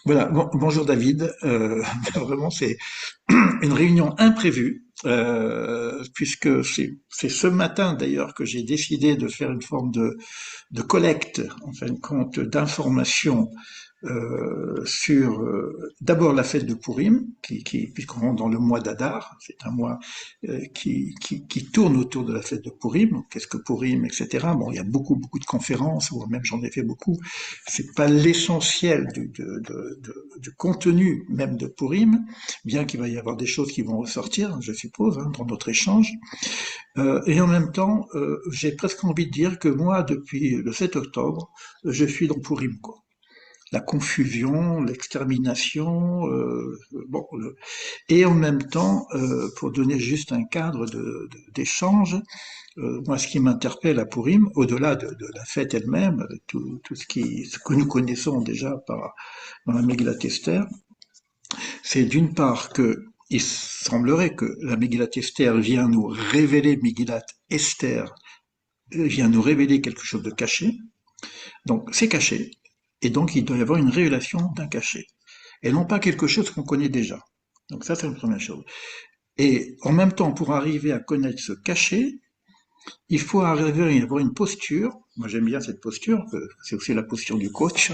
Voilà, bonjour David. Vraiment, c'est une réunion imprévue, puisque c'est ce matin d'ailleurs que j'ai décidé de faire une forme de collecte, en fin de compte, d'informations sur d'abord la fête de Pourim, puisqu'on rentre dans le mois d'Adar, c'est un mois qui tourne autour de la fête de Pourim. Qu'est-ce que Pourim, etc. Bon, il y a beaucoup de conférences, ou même j'en ai fait beaucoup. C'est pas l'essentiel du contenu même de Pourim, bien qu'il va y avoir des choses qui vont ressortir, je suppose, hein, dans notre échange. Et en même temps, j'ai presque envie de dire que moi, depuis le 7 octobre, je suis dans Pourim, quoi. La confusion, l'extermination, bon, et en même temps, pour donner juste un cadre d'échange, moi, ce qui m'interpelle à Pourim, au-delà de la fête elle-même, avec tout ce que nous connaissons déjà dans la Megillat Esther, c'est d'une part que il semblerait que la Megillat Esther vient nous révéler, Megillat Esther vient nous révéler quelque chose de caché. Donc, c'est caché. Et donc, il doit y avoir une révélation d'un caché. Et non pas quelque chose qu'on connaît déjà. Donc ça, c'est la première chose. Et en même temps, pour arriver à connaître ce cachet, il faut arriver à avoir une posture. Moi, j'aime bien cette posture. C'est aussi la posture du coach,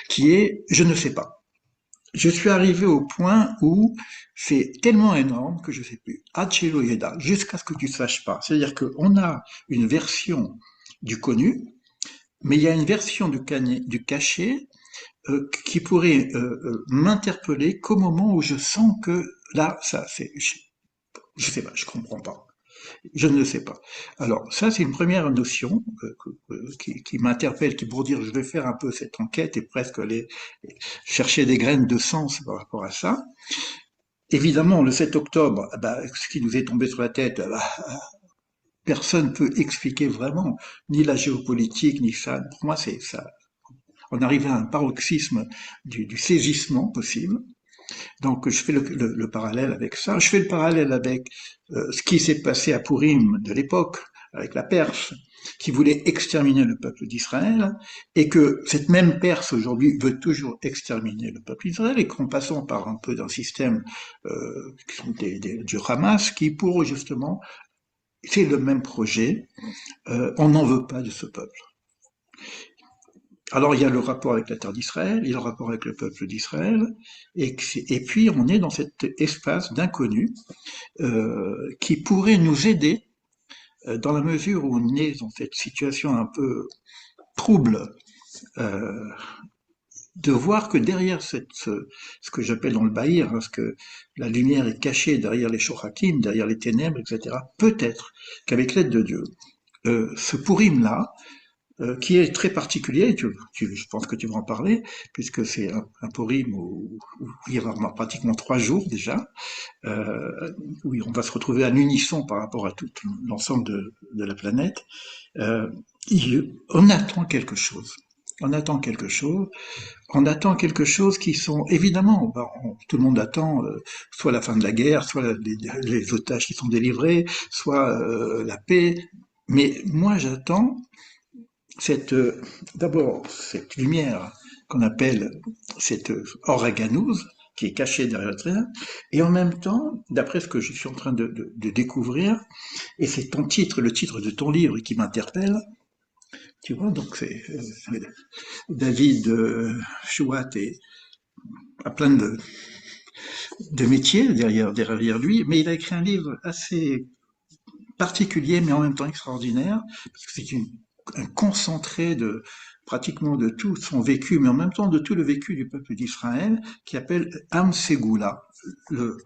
qui est je ne sais pas. Je suis arrivé au point où c'est tellement énorme que je ne sais plus. Hachelo Yeda, jusqu'à ce que tu ne saches pas. C'est-à-dire qu'on a une version du connu, mais il y a une version du cachet qui pourrait m'interpeller qu'au moment où je sens que là, ça, c'est, je sais pas, je comprends pas. Je ne le sais pas. Alors, ça, c'est une première notion qui m'interpelle, qui pour dire je vais faire un peu cette enquête et presque aller chercher des graines de sens par rapport à ça. Évidemment, le 7 octobre, bah, ce qui nous est tombé sur la tête, bah, personne ne peut expliquer vraiment ni la géopolitique, ni ça. Pour moi, c'est ça. On arrive à un paroxysme du saisissement possible. Donc je fais le parallèle avec ça. Je fais le parallèle avec ce qui s'est passé à Pourim de l'époque, avec la Perse, qui voulait exterminer le peuple d'Israël, et que cette même Perse aujourd'hui veut toujours exterminer le peuple d'Israël, et qu'en passant par un peu d'un système du Hamas, qui pour justement, c'est le même projet, on n'en veut pas de ce peuple. Alors il y a le rapport avec la terre d'Israël, il y a le rapport avec le peuple d'Israël, et puis on est dans cet espace d'inconnu qui pourrait nous aider dans la mesure où on est dans cette situation un peu trouble, euh, de voir que derrière ce que j'appelle dans le Bahir, hein, ce que la lumière est cachée derrière les shochatim, derrière les ténèbres, etc., peut-être qu'avec l'aide de Dieu, ce Purim-là, qui est très particulier, je pense que tu vas en parler, puisque c'est un Purim où il y a pratiquement 3 jours déjà, où on va se retrouver à l'unisson par rapport à tout l'ensemble de la planète. Euh, on attend quelque chose. On attend quelque chose. On attend quelque chose qui sont évidemment, tout le monde attend soit la fin de la guerre, soit les otages qui sont délivrés, soit la paix. Mais moi, j'attends cette d'abord cette lumière qu'on appelle cette oraganouse qui est cachée derrière le trait, et en même temps, d'après ce que je suis en train de découvrir, et c'est ton titre, le titre de ton livre qui m'interpelle, tu vois, donc c'est David Chouat a plein de métiers derrière lui, mais il a écrit un livre assez particulier, mais en même temps extraordinaire, parce que c'est un concentré de pratiquement de tout son vécu, mais en même temps de tout le vécu du peuple d'Israël, qui appelle Am Segula. Le,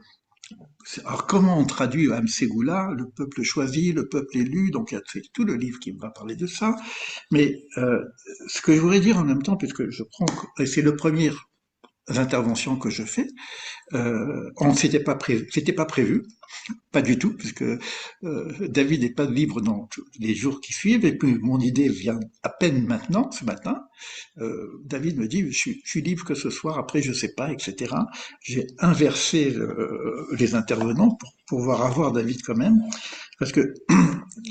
alors comment on traduit Am Segula, le peuple choisi, le peuple élu, donc il y a tout le livre qui va parler de ça, mais ce que je voudrais dire en même temps, puisque je prends, et c'est le premier intervention que je fais, on c'était pas prévu, pas du tout, puisque David n'est pas libre dans tous les jours qui suivent, et puis mon idée vient à peine maintenant, ce matin. David me dit, je suis libre que ce soir, après je sais pas, etc. J'ai inversé les intervenants pour pouvoir avoir David quand même, parce que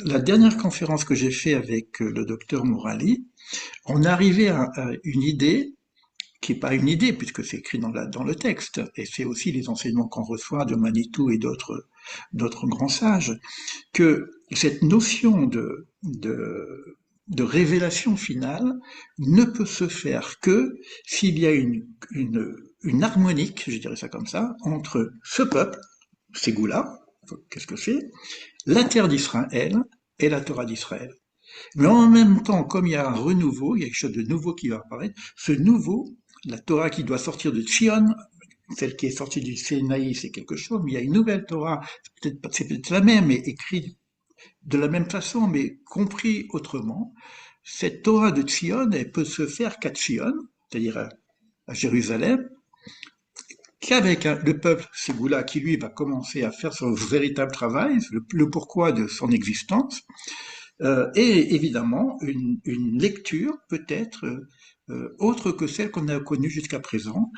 la dernière conférence que j'ai fait avec le docteur Morali, on arrivait à une idée qui est pas une idée puisque c'est écrit dans le texte, et c'est aussi les enseignements qu'on reçoit de Manitou et d'autres grands sages, que cette notion de révélation finale ne peut se faire que s'il y a une harmonique, je dirais ça comme ça, entre ce peuple, Ségoula, qu'est-ce que c'est, la terre d'Israël et la Torah d'Israël. Mais en même temps, comme il y a un renouveau, il y a quelque chose de nouveau qui va apparaître, ce nouveau, la Torah qui doit sortir de Tzion, celle qui est sortie du Sinaï, c'est quelque chose, mais il y a une nouvelle Torah, c'est peut-être la même, mais écrite de la même façon, mais compris autrement. Cette Torah de Tzion, elle peut se faire qu'à Tzion, c'est-à-dire à Jérusalem, qu'avec le peuple Ségoula qui lui va commencer à faire son véritable travail, le pourquoi de son existence, et évidemment une lecture peut-être autre que celle qu'on a connue jusqu'à présent,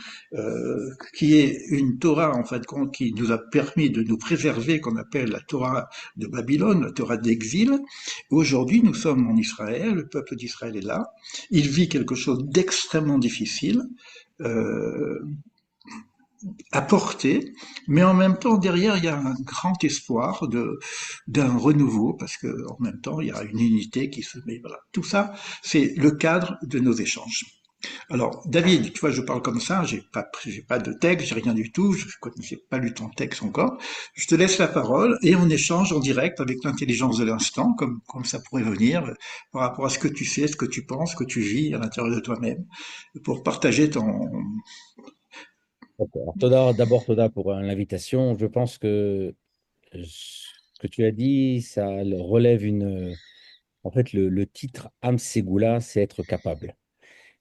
qui est une Torah en fin de compte qui nous a permis de nous préserver, qu'on appelle la Torah de Babylone, la Torah d'exil. Aujourd'hui, nous sommes en Israël, le peuple d'Israël est là, il vit quelque chose d'extrêmement difficile. Euh, à porter, mais en même temps derrière il y a un grand espoir d'un renouveau parce que en même temps il y a une unité qui se met. Voilà, tout ça c'est le cadre de nos échanges. Alors David, tu vois, je parle comme ça, j'ai pas de texte, j'ai rien du tout, je n'ai pas lu ton texte encore. Je te laisse la parole et on échange en direct avec l'intelligence de l'instant, comme ça pourrait venir par rapport à ce que tu sais, ce que tu penses, ce que tu vis à l'intérieur de toi-même, pour partager ton. Alors, d'abord, Toda, pour l'invitation. Je pense que ce que tu as dit, ça relève une. En fait, le titre Am Segula, c'est être capable.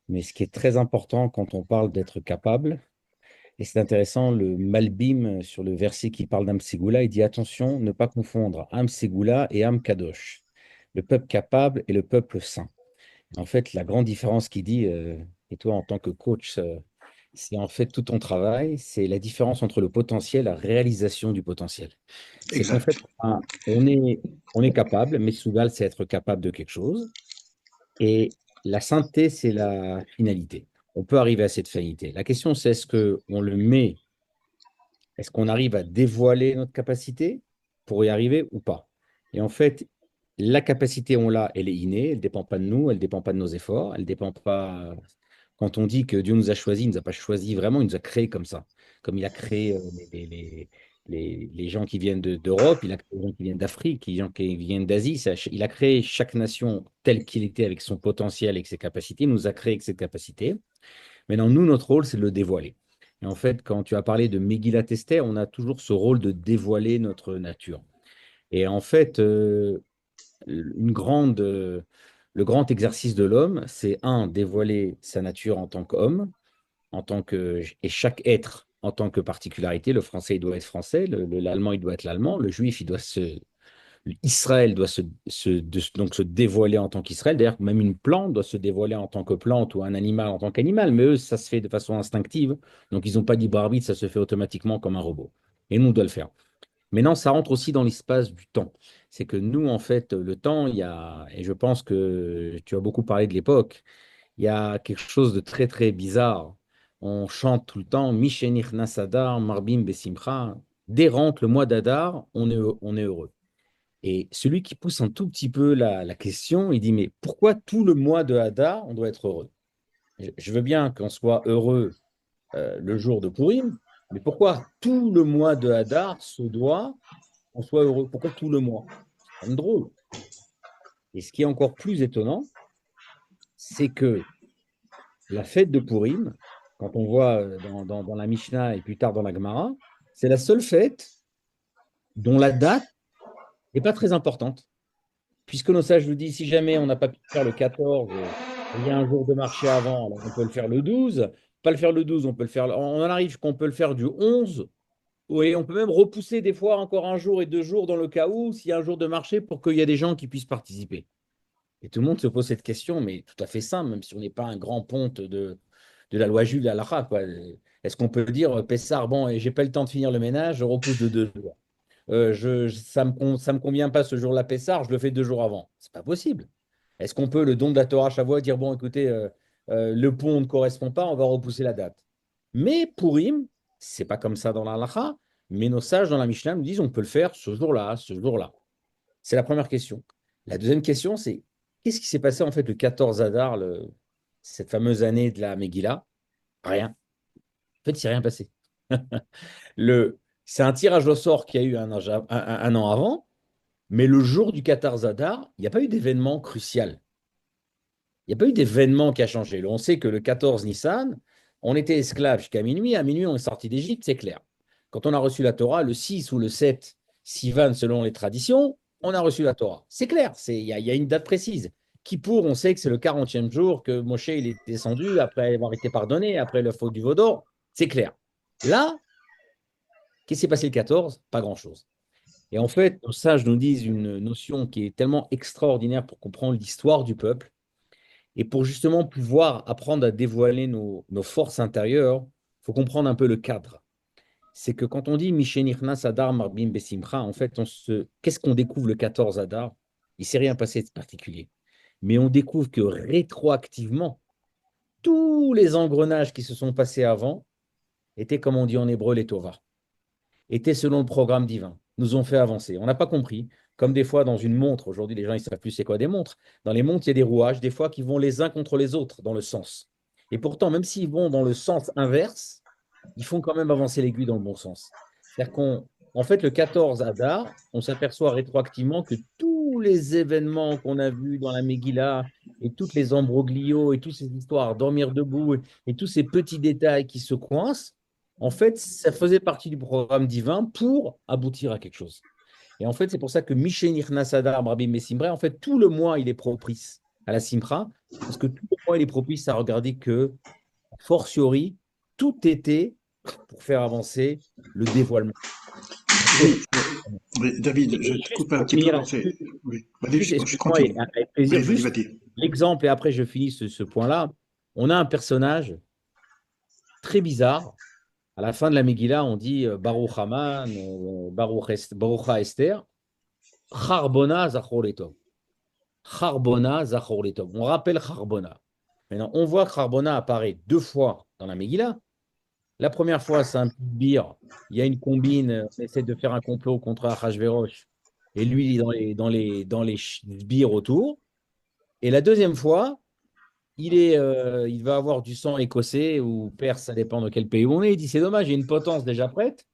Mais ce qui est très important quand on parle d'être capable, et c'est intéressant, le Malbim sur le verset qui parle d'Am Segula, il dit attention, ne pas confondre Am Segula et Am Kadosh, le peuple capable et le peuple saint. En fait, la grande différence qu'il dit, et toi en tant que coach, c'est en fait tout ton travail, c'est la différence entre le potentiel et la réalisation du potentiel. C'est qu'en fait, Exact. on est capable, mais Sougal, c'est être capable de quelque chose. Et la sainteté, c'est la finalité. On peut arriver à cette finalité. La question, c'est est-ce qu'on le met, est-ce qu'on arrive à dévoiler notre capacité pour y arriver ou pas? Et en fait, la capacité, on l'a, elle est innée, elle ne dépend pas de nous, elle ne dépend pas de nos efforts, elle ne dépend pas. Quand on dit que Dieu nous a choisis, il ne nous a pas choisis vraiment, il nous a créés comme ça. Comme il a créé les gens qui viennent d'Europe, il a créé les gens qui viennent d'Afrique, les gens qui viennent d'Asie. Il a créé chaque nation telle qu'il était avec son potentiel et ses capacités. Il nous a créés avec ses capacités. Maintenant, nous, notre rôle, c'est de le dévoiler. Et en fait, quand tu as parlé de Megillat Esther, on a toujours ce rôle de dévoiler notre nature. Et en fait, une grande, le grand exercice de l'homme, c'est un, dévoiler sa nature en tant qu'homme, et chaque être en tant que particularité. Le français, il doit être français, l'allemand, il doit être l'allemand, le juif, Israël doit donc se dévoiler en tant qu'Israël. D'ailleurs, même une plante doit se dévoiler en tant que plante ou un animal en tant qu'animal, mais eux, ça se fait de façon instinctive. Donc, ils n'ont pas de libre arbitre, ça se fait automatiquement comme un robot. Et nous, on doit le faire. Maintenant, ça rentre aussi dans l'espace du temps. C'est que nous, en fait, le temps, et je pense que tu as beaucoup parlé de l'époque, il y a quelque chose de très, très bizarre. On chante tout le temps, Mishenich Nasadar, Marbim Besimcha. Dès rentre le mois d'Adar, on est heureux. Et celui qui pousse un tout petit peu la question, il dit, mais pourquoi tout le mois de Hadar, on doit être heureux? Je veux bien qu'on soit heureux le jour de Purim, mais pourquoi tout le mois de Hadar se doit qu'on soit heureux? Pourquoi tout le mois? C'est quand même drôle. Et ce qui est encore plus étonnant, c'est que la fête de Purim, quand on voit dans la Mishnah et plus tard dans la Gemara, c'est la seule fête dont la date n'est pas très importante. Puisque nos sages nous disent, si jamais on n'a pas pu faire le 14, il y a un jour de marché avant, alors on peut le faire le 12. Pas le faire le 12, on peut le faire. On en arrive qu'on peut le faire du 11. Oui, on peut même repousser des fois encore un jour et 2 jours dans le cas où, s'il y a un jour de marché, pour qu'il y ait des gens qui puissent participer. Et tout le monde se pose cette question, mais tout à fait simple, même si on n'est pas un grand ponte de la loi Jules à l'Ara, quoi. Est-ce qu'on peut dire, Pessard, bon, et j'ai pas le temps de finir le ménage, je repousse de 2 jours. Ça me convient pas ce jour-là, Pessard, je le fais 2 jours avant. C'est pas possible. Est-ce qu'on peut, le don de la Torah Shavuot, dire, bon, écoutez, le pont ne correspond pas, on va repousser la date. Mais Purim, c'est pas comme ça dans la halakha, mais nos sages dans la Mishnah nous disent on peut le faire ce jour-là, ce jour-là. C'est la première question. La deuxième question, c'est qu'est-ce qui s'est passé en fait le 14 Adar, cette fameuse année de la Megillah? Rien. En fait, il s'est rien passé. C'est un tirage au sort qui a eu un an avant, mais le jour du 14 Adar, il n'y a pas eu d'événement crucial. Il n'y a pas eu d'événement qui a changé. On sait que le 14 Nissan, on était esclaves jusqu'à minuit. À minuit, on est sorti d'Égypte, c'est clair. Quand on a reçu la Torah, le 6 ou le 7 Sivan, selon les traditions, on a reçu la Torah. C'est clair, il y a une date précise. Kippour, on sait que c'est le 40e jour que Moshe il est descendu après avoir été pardonné, après le faute du Vaudor. C'est clair. Là, qu'est-ce qui s'est passé le 14? Pas grand-chose. Et en fait, nos sages nous disent une notion qui est tellement extraordinaire pour comprendre l'histoire du peuple et pour justement pouvoir apprendre à dévoiler nos forces intérieures. Il faut comprendre un peu le cadre. C'est que quand on dit Mishenichnas Adar Marbim Besimcha, en fait, qu'est-ce qu'on découvre le 14 Adar? Il ne s'est rien passé de particulier. Mais on découvre que rétroactivement, tous les engrenages qui se sont passés avant étaient, comme on dit en hébreu, les Tova, étaient selon le programme divin, nous ont fait avancer. On n'a pas compris. Comme des fois dans une montre, aujourd'hui les gens ne savent plus c'est quoi des montres. Dans les montres, il y a des rouages, des fois qui vont les uns contre les autres dans le sens. Et pourtant, même s'ils vont dans le sens inverse, ils font quand même avancer l'aiguille dans le bon sens. C'est-à-dire qu'en fait, le 14 Adar, on s'aperçoit rétroactivement que tous les événements qu'on a vus dans la Megillah et toutes les ambroglios et toutes ces histoires, dormir debout et tous ces petits détails qui se coincent, en fait, ça faisait partie du programme divin pour aboutir à quelque chose. Et en fait, c'est pour ça que Mishenich Nasadar, Rabbi Messimbre, en fait, tout le mois, il est propice à la Simra, parce que tout le mois, il est propice à regarder que, fortiori, tout était pour faire avancer le dévoilement. Oui, oui, David, je te Juste coupe un pour petit peu finir, dans ces. Oui, vas-y, juste, je excuse-moi, et continue. avec plaisir, Oui, vas-y, juste vas-y. l'exemple, et après je finis ce point-là. On a un personnage très bizarre. À la fin de la Megillah, on dit Baruch Haman, Baruch Esther, Charbona Zachor Letov. Charbona Zachor Letov. On rappelle Charbona. Maintenant, on voit que Charbona apparaît deux fois dans la Megillah. La première fois, c'est un petit sbire. Il y a une combine, on essaie de faire un complot contre Achashverosh. Et lui, il est dans les sbires autour. Et la deuxième fois, il va avoir du sang écossais ou perse, ça dépend de quel pays où on est. Il dit, c'est dommage, j'ai une potence déjà prête.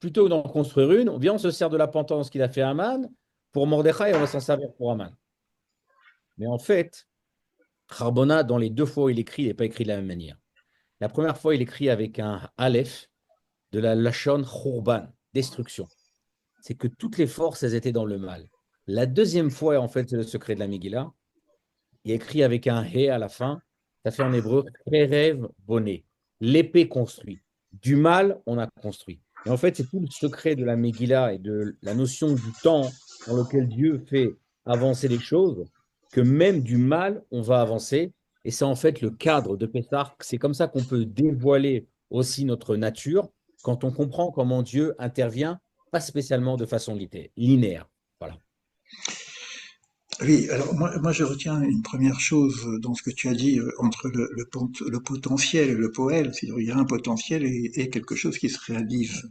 Plutôt que d'en construire une, on se sert de la potence qu'il a fait Aman pour Mordechai et on va s'en servir pour Aman. Mais en fait, Charbona, dans les deux fois où il écrit, il n'est pas écrit de la même manière. La première fois, il écrit avec un Aleph de la Lachon Khurban, destruction. C'est que toutes les forces, elles étaient dans le mal. La deuxième fois, en fait, c'est le secret de la Megillah. Il écrit avec un He à la fin. Ça fait en hébreu Kerev Boné. L'épée construit. Du mal, on a construit. Et en fait, c'est tout le secret de la Megillah et de la notion du temps dans lequel Dieu fait avancer les choses, que même du mal, on va avancer. Et c'est en fait le cadre de Pessah. C'est comme ça qu'on peut dévoiler aussi notre nature quand on comprend comment Dieu intervient, pas spécialement de façon linéaire. Voilà. Oui, alors moi je retiens une première chose dans ce que tu as dit entre le potentiel et le poël, c'est-à-dire il y a un potentiel et quelque chose qui se réalise.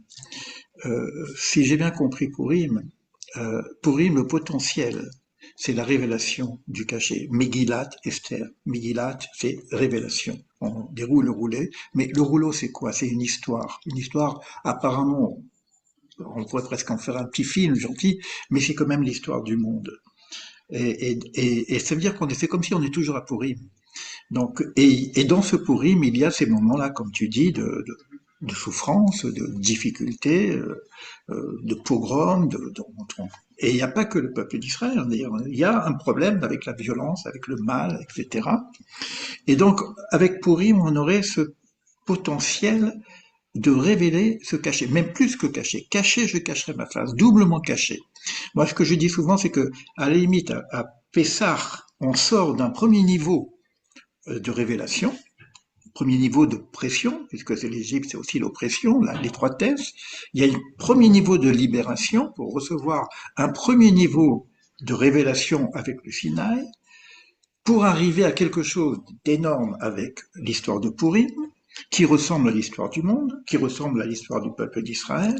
Si j'ai bien compris Purim, le potentiel, c'est la révélation du cachet. Megillat, Esther. Megillat, c'est révélation. On déroule le roulet, mais le rouleau, c'est quoi? C'est une histoire. Une histoire, apparemment, on pourrait presque en faire un petit film gentil, mais c'est quand même l'histoire du monde. Et ça veut dire qu'on est fait comme si on est toujours à Purim. Donc, et dans ce Purim, il y a ces moments-là, comme tu dis, de souffrance, de difficulté, de pogrom, et il n'y a pas que le peuple d'Israël, d'ailleurs. Il y a un problème avec la violence, avec le mal, etc. Et donc, avec Purim, on aurait ce potentiel de révéler ce cachet, même plus que caché. Caché, je cacherai ma face, doublement caché. Moi, ce que je dis souvent, c'est que, à la limite, à Pessah, on sort d'un premier niveau de révélation, premier niveau de pression, puisque c'est l'Égypte, c'est aussi l'oppression, l'étroitesse. Il y a un premier niveau de libération pour recevoir un premier niveau de révélation avec le Sinaï, pour arriver à quelque chose d'énorme avec l'histoire de Pourim, qui ressemble à l'histoire du monde, qui ressemble à l'histoire du peuple d'Israël.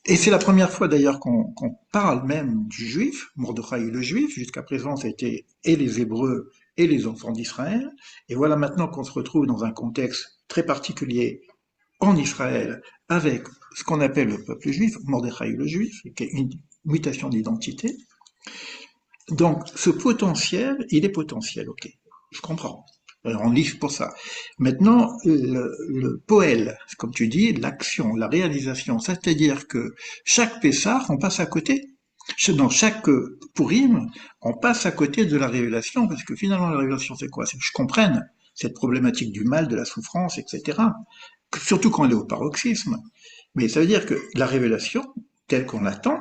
Et c'est la première fois d'ailleurs qu'on parle même du juif, Mordechai le juif. Jusqu'à présent, c'était et les Hébreux et les enfants d'Israël. Et voilà maintenant qu'on se retrouve dans un contexte très particulier en Israël avec ce qu'on appelle le peuple juif, Mordechai le juif, qui est une mutation d'identité. Donc, ce potentiel, il est potentiel, ok. Je comprends. On livre pour ça. Maintenant, le poël, comme tu dis, l'action, la réalisation, c'est-à-dire que chaque Pessah, on passe à côté. Dans chaque Purim, on passe à côté de la révélation, parce que finalement, la révélation, c'est quoi? C'est que je comprenne cette problématique du mal, de la souffrance, etc. Surtout quand elle est au paroxysme. Mais ça veut dire que la révélation, telle qu'on l'attend,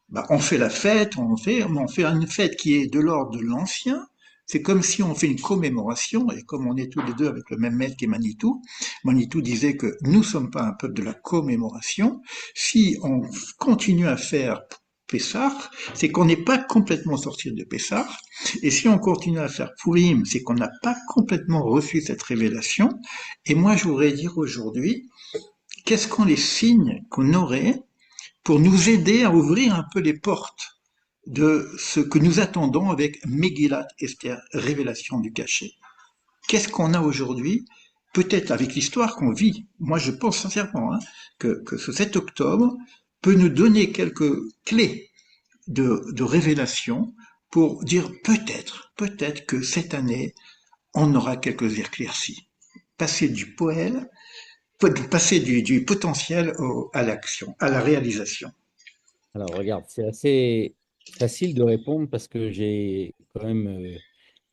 bah, on fait la fête, on fait une fête qui est de l'ordre de l'ancien. C'est comme si on fait une commémoration, et comme on est tous les deux avec le même maître qui est Manitou, Manitou disait que nous ne sommes pas un peuple de la commémoration. Si on continue à faire Pessah, c'est qu'on n'est pas complètement sorti de Pessah. Et si on continue à faire Purim, c'est qu'on n'a pas complètement reçu cette révélation. Et moi, je voudrais dire aujourd'hui, qu'est-ce qu'on les signes qu'on aurait pour nous aider à ouvrir un peu les portes de ce que nous attendons avec Megillat Esther, révélation du cachet. Qu'est-ce qu'on a aujourd'hui? Peut-être avec l'histoire qu'on vit. Moi, je pense sincèrement que ce 7 octobre peut nous donner quelques clés de révélation pour dire peut-être que cette année, on aura quelques éclaircies. Passer du poème, passer du potentiel à l'action, à la réalisation. Alors, regarde, c'est assez facile de répondre parce que j'ai quand même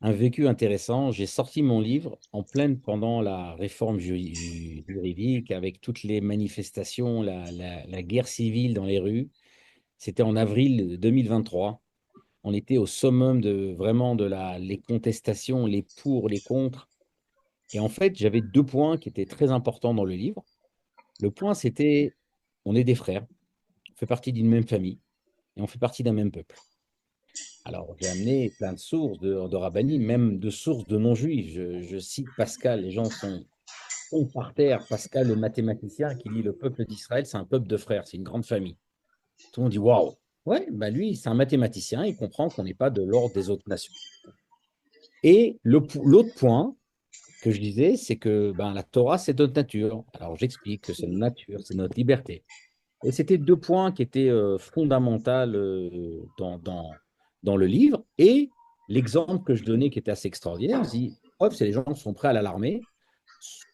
un vécu intéressant. J'ai sorti mon livre en pleine pendant la réforme juridique avec toutes les manifestations, la guerre civile dans les rues. C'était en avril 2023. On était au summum de vraiment les contestations, les pour, les contre. Et en fait, j'avais deux points qui étaient très importants dans le livre. Le point, c'était, on est des frères, on fait partie d'une même famille et on fait partie d'un même peuple. Alors, j'ai amené plein de sources de rabbini, même de sources de non-juifs. Je cite Pascal, les gens sont par terre. Pascal, le mathématicien, qui dit le peuple d'Israël, c'est un peuple de frères, c'est une grande famille. Tout le monde dit waouh. Ouais, bah lui, c'est un mathématicien, il comprend qu'on n'est pas de l'ordre des autres nations. Et l'autre point que je disais, c'est que ben, la Torah, c'est notre nature. Alors, j'explique que c'est notre nature, c'est notre liberté. Et c'était deux points qui étaient fondamentaux dans le livre. Et l'exemple que je donnais qui était assez extraordinaire, je dis, hop, c'est les gens qui sont prêts à l'alarmer.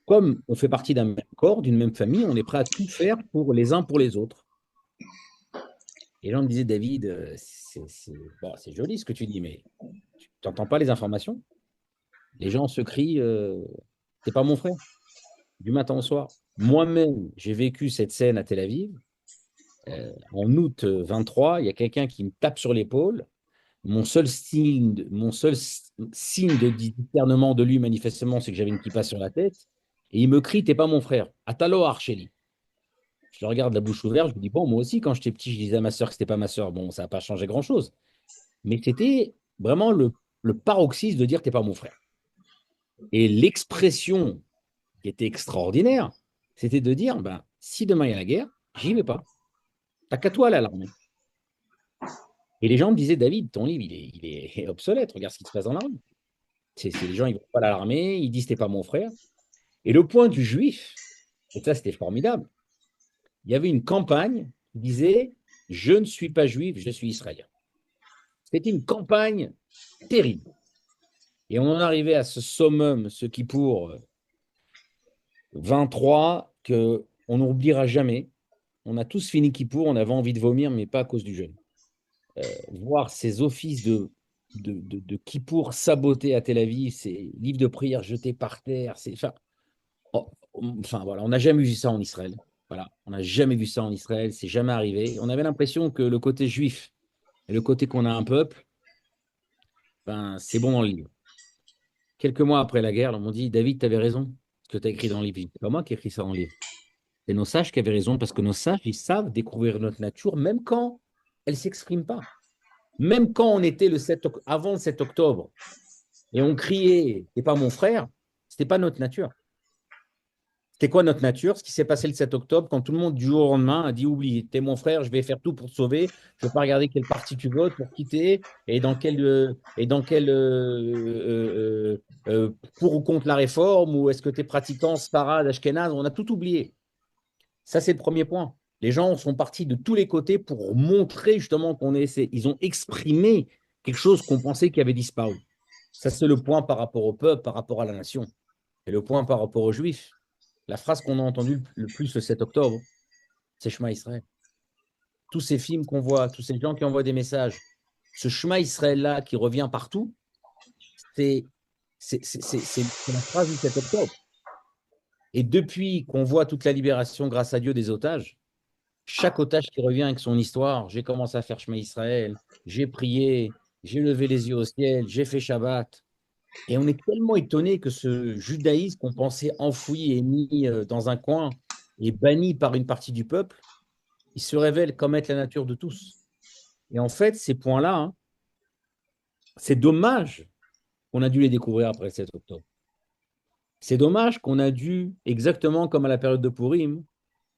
Comme on fait partie d'un même corps, d'une même famille, on est prêt à tout faire pour les uns pour les autres. Et les gens me disaient, David, bon, c'est joli ce que tu dis, mais tu n'entends pas les informations. Les gens se crient, t'es pas mon frère, du matin au soir. Moi-même, j'ai vécu cette scène à Tel Aviv. En août 23, il y a quelqu'un qui me tape sur l'épaule. Mon seul signe de discernement de lui, manifestement, c'est que j'avais une kippa sur la tête. Et il me crie, t'es pas mon frère. Atalo Archeli. Je le regarde la bouche ouverte, je me dis, bon, moi aussi, quand j'étais petit, je disais à ma soeur que c'était pas ma soeur. Bon, ça n'a pas changé grand-chose. Mais c'était vraiment le paroxysme de dire, t'es pas mon frère. Et l'expression qui était extraordinaire, c'était de dire, ben, si demain il y a la guerre, j'y vais pas. T'as qu'à toi aller à l'armée. Et les gens me disaient, David, ton livre, il est obsolète. Regarde ce qui se passe dans l'armée. Les gens, ils ne vont pas à l'armée, ils disent, t'es pas mon frère. Et le point du juif, et ça, c'était formidable, il y avait une campagne qui disait, je ne suis pas juif, je suis israélien. C'était une campagne terrible. Et on en arrivait à ce summum, ce qui pour 23, qu'on n'oubliera jamais. On a tous fini Kippour, on avait envie de vomir, mais pas à cause du jeûne. Voir ces offices de Kippour sabotés à Tel Aviv, ces livres de prière jetés par terre, enfin, voilà, on n'a jamais vu ça en Israël. Voilà, on n'a jamais vu ça en Israël, c'est jamais arrivé. On avait l'impression que le côté juif et le côté qu'on a un peuple, ben, c'est bon dans le livre. Quelques mois après la guerre, on m'a dit, David, tu avais raison, ce que tu as écrit dans le livre. C'est pas moi qui ai écrit ça dans le livre. C'est nos sages qui avaient raison, parce que nos sages, ils savent découvrir notre nature, même quand elle ne s'exprime pas. Même quand on était avant le 7 octobre et on criait, t'es pas mon frère, c'était pas notre nature. C'était quoi notre nature? Ce qui s'est passé le 7 octobre, quand tout le monde du jour au lendemain a dit, oublie, t'es mon frère, je vais faire tout pour te sauver, je ne vais pas regarder quel parti tu votes, pour quitter, pour ou contre la réforme, ou est-ce que tu es pratiquant, sfarad, ashkénaze, on a tout oublié. Ça, c'est le premier point. Les gens sont partis de tous les côtés pour montrer justement ils ont exprimé quelque chose qu'on pensait qui avait disparu. Ça, c'est le point par rapport au peuple, par rapport à la nation. Et le point par rapport aux Juifs, la phrase qu'on a entendue le plus le 7 octobre, c'est Shema Israël. Tous ces films qu'on voit, tous ces gens qui envoient des messages, ce Shema Israël-là qui revient partout, c'est la phrase du 7 octobre. Et depuis qu'on voit toute la libération, grâce à Dieu, des otages, chaque otage qui revient avec son histoire, j'ai commencé à faire Shema Israël, j'ai prié, j'ai levé les yeux au ciel, j'ai fait Shabbat. Et on est tellement étonné que ce judaïsme qu'on pensait enfoui et mis dans un coin et banni par une partie du peuple, il se révèle comme être la nature de tous. Et en fait, ces points-là, hein, c'est dommage qu'on a dû les découvrir après le 7 octobre. C'est dommage qu'on a dû, exactement comme à la période de Purim,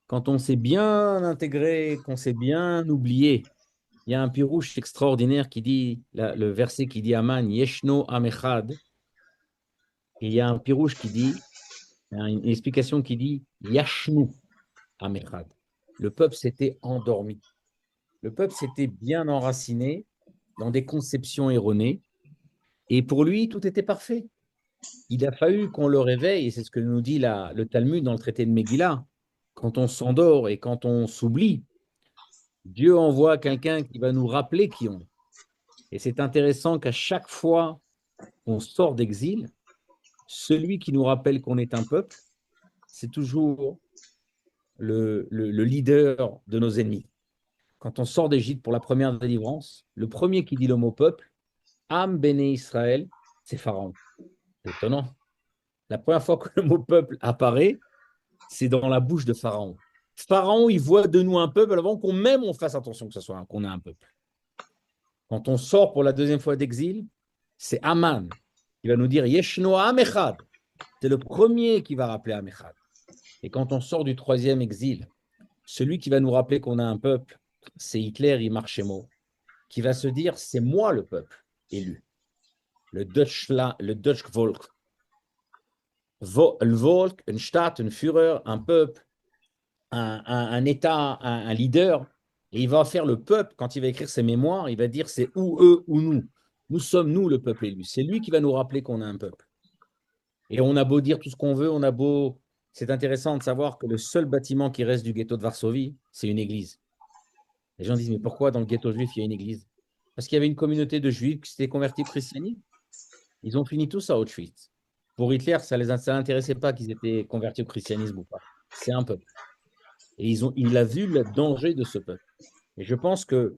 quand on s'est bien intégré, qu'on s'est bien oublié. Il y a un pirouche extraordinaire qui dit, le verset qui dit Aman, Yeshno Amechad, et il y a un pirouche qui dit, une explication qui dit Yashnu Amechad. Le peuple s'était endormi. Le peuple s'était bien enraciné dans des conceptions erronées, et pour lui, tout était parfait. Il a fallu qu'on le réveille, et c'est ce que nous dit le Talmud dans le traité de Megillah. Quand on s'endort et quand on s'oublie, Dieu envoie quelqu'un qui va nous rappeler qui on est. Et c'est intéressant qu'à chaque fois qu'on sort d'exil, celui qui nous rappelle qu'on est un peuple, c'est toujours le leader de nos ennemis. Quand on sort d'Égypte pour la première délivrance, le premier qui dit le mot peuple, Am Béné Israël, c'est Pharaon. C'est étonnant. La première fois que le mot peuple apparaît, c'est dans la bouche de Pharaon. Pharaon, il voit de nous un peuple avant on fasse attention que ce soit qu'on ait un peuple. Quand on sort pour la deuxième fois d'exil, c'est Aman qui va nous dire Yeshno Amechad. C'est le premier qui va rappeler Amechad. Et quand on sort du troisième exil, celui qui va nous rappeler qu'on a un peuple, c'est Hitler, il marche mot, qui va se dire c'est moi le peuple élu, le Deutsch Volk. Le Volk, une Stadt, un Führer, un peuple, un État, un leader, et il va faire le peuple, quand il va écrire ses mémoires, il va dire c'est ou eux ou nous. Nous sommes nous le peuple élu. C'est lui qui va nous rappeler qu'on a un peuple. Et on a beau dire tout ce qu'on veut, on a beau. C'est intéressant de savoir que le seul bâtiment qui reste du ghetto de Varsovie, c'est une église. Les gens disent mais pourquoi dans le ghetto juif il y a une église? Parce qu'il y avait une communauté de juifs qui s'étaient convertis au christianisme. Ils ont fini tous à Auschwitz. Pour Hitler, ça ne l'intéressait pas qu'ils étaient convertis au christianisme ou pas. C'est un peuple. Et il a vu le danger de ce peuple. Et je pense que,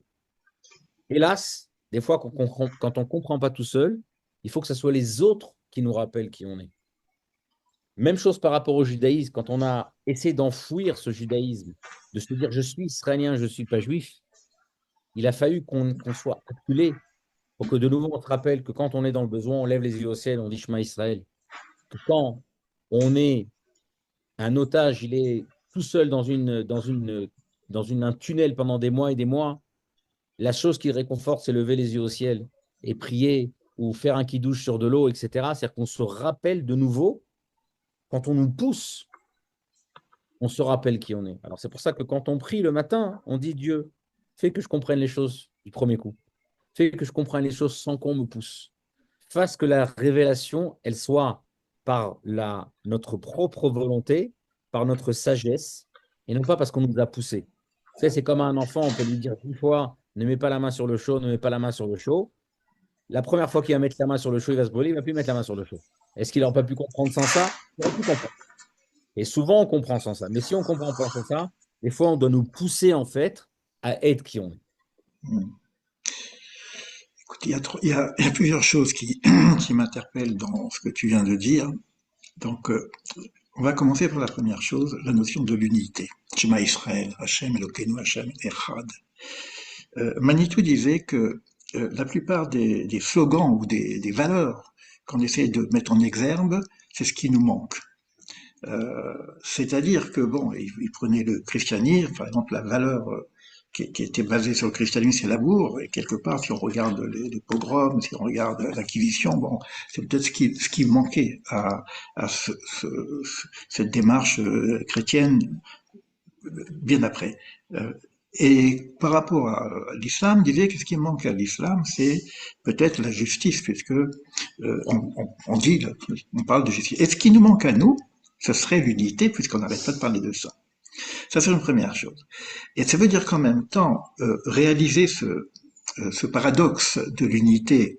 hélas, des fois, quand on ne comprend pas tout seul, il faut que ce soit les autres qui nous rappellent qui on est. Même chose par rapport au judaïsme. Quand on a essayé d'enfouir ce judaïsme, de se dire je suis israélien, je ne suis pas juif, il a fallu qu'on soit acculé pour que de nouveau on se rappelle que quand on est dans le besoin, on lève les yeux au ciel, on dit Shema Israël. Que quand on est un otage, il est tout seul un tunnel pendant des mois et des mois. La chose qui le réconforte, c'est lever les yeux au ciel et prier ou faire un kidouche sur de l'eau, etc. C'est-à-dire qu'on se rappelle de nouveau, quand on nous pousse, on se rappelle qui on est. Alors c'est pour ça que quand on prie le matin, on dit Dieu, fais que je comprenne les choses du premier coup. Fais que je comprenne les choses sans qu'on me pousse. Fasse que la révélation, elle soit par notre propre volonté, par notre sagesse, et non pas parce qu'on nous a poussé. Tu sais, c'est comme un enfant, on peut lui dire 10 fois, ne mets pas la main sur le chaud, ne mets pas la main sur le chaud. La première fois qu'il va mettre la main sur le chaud, il va se brûler, il ne va plus mettre la main sur le chaud. Est-ce qu'il n'aurait pas pu comprendre sans ça? Il aurait pu comprendre. Et souvent, on comprend sans ça. Mais si on ne comprend pas sans ça, des fois, on doit nous pousser, en fait, à être qui on est. Écoute, il y a plusieurs choses qui m'interpellent dans ce que tu viens de dire. Donc, on va commencer par la première chose, la notion de l'unité. Shema Israël, Hachem Elokeinu, Hachem Echad. Manitou disait que la plupart des slogans ou des valeurs qu'on essaie de mettre en exergue, c'est ce qui nous manque. C'est-à-dire que, bon, il prenait le christianisme, par exemple, la valeur qui était basée sur le christianisme, c'est l'amour, et quelque part, si on regarde les pogroms, si on regarde l'Inquisition, bon, c'est peut-être ce qui manquait à cette démarche chrétienne bien après. Euh, et par rapport à l'islam, disait que ce qui manque à l'islam, c'est peut-être la justice, puisque on dit, on parle de justice. Et ce qui nous manque à nous, ce serait l'unité, puisqu'on n'arrête pas de parler de ça. Ça, c'est une première chose. Et ça veut dire qu'en même temps, réaliser ce paradoxe de l'unité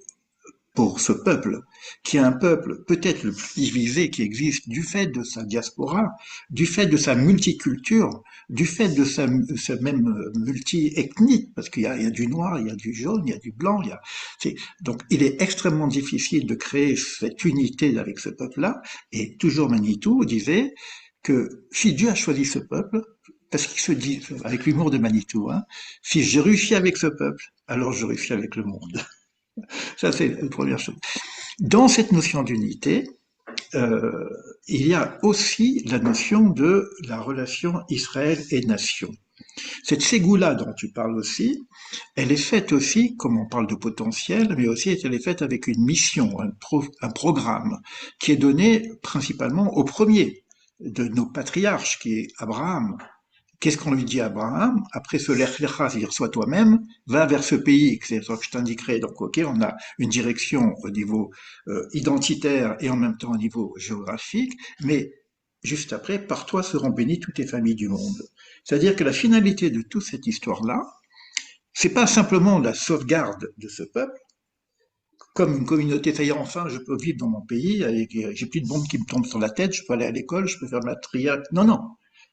pour ce peuple, qui est un peuple peut-être le plus divisé qui existe du fait de sa diaspora, du fait de sa multiculture, du fait de sa même multi-ethnie, parce il y a du noir, il y a du jaune, il y a du blanc, donc il est extrêmement difficile de créer cette unité avec ce peuple-là, et toujours Manitou disait que si Dieu a choisi ce peuple, parce qu'il se dit, avec l'humour de Manitou, hein, si je réussis avec ce peuple, alors je réussis avec le monde. Ça, c'est la première chose. Dans cette notion d'unité, euh, il y a aussi la notion de la relation Israël et nation. Cette ségoula dont tu parles aussi, elle est faite aussi, comme on parle de potentiel, mais aussi elle est faite avec une mission, un programme, qui est donné principalement au premier de nos patriarches, qui est Abraham. Qu'est-ce qu'on lui dit à Abraham? Après ce lech lecha, c'est-à-dire sois toi-même, va vers ce pays, c'est ce que je t'indiquerai. Donc, ok, on a une direction au niveau identitaire et en même temps au niveau géographique, mais juste après, par toi seront bénies toutes les familles du monde. C'est-à-dire que la finalité de toute cette histoire-là, c'est pas simplement la sauvegarde de ce peuple, comme une communauté, c'est-à-dire enfin, je peux vivre dans mon pays, avec, j'ai plus de bombes qui me tombent sur la tête, je peux aller à l'école, je peux faire ma triade. Non, non.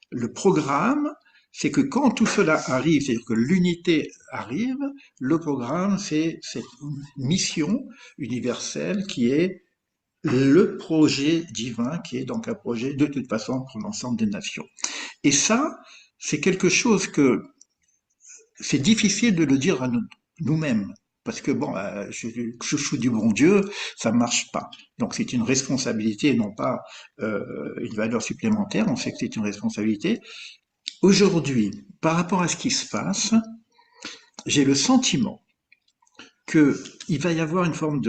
Le programme, c'est que quand tout cela arrive, c'est-à-dire que l'unité arrive, le programme, c'est cette mission universelle qui est le projet divin, qui est donc un projet de toute façon pour l'ensemble des nations. Et ça, c'est quelque chose que c'est difficile de le dire à nous-mêmes. Parce que bon, je suis chouchou du bon Dieu, ça marche pas. Donc c'est une responsabilité, non pas une valeur supplémentaire. On sait que c'est une responsabilité. Aujourd'hui, par rapport à ce qui se passe, j'ai le sentiment qu'il va y avoir une forme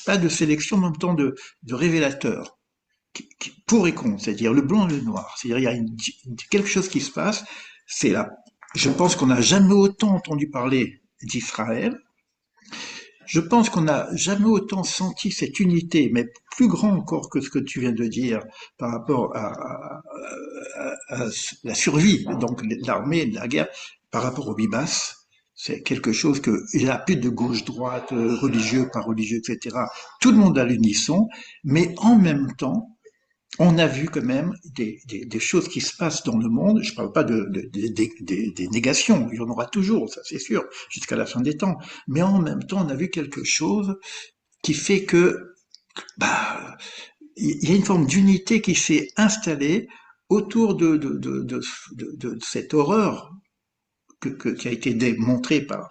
pas de sélection, mais en même temps de révélateur, pour et contre, c'est-à-dire le blanc et le noir. C'est-à-dire il y a quelque chose qui se passe. C'est là. Je pense qu'on n'a jamais autant entendu parler d'Israël. Je pense qu'on n'a jamais autant senti cette unité, mais plus grand encore que ce que tu viens de dire par rapport à la survie, donc l'armée, la guerre, par rapport au Bibas. C'est quelque chose que il n'y a plus de gauche-droite, religieux, pas religieux, etc. Tout le monde à l'unisson, mais en même temps, on a vu quand même des choses qui se passent dans le monde. Je ne parle pas des négations, il y en aura toujours, ça c'est sûr, jusqu'à la fin des temps. Mais en même temps, on a vu quelque chose qui fait que bah, il y a une forme d'unité qui s'est installée autour de cette horreur qui a été démontrée par,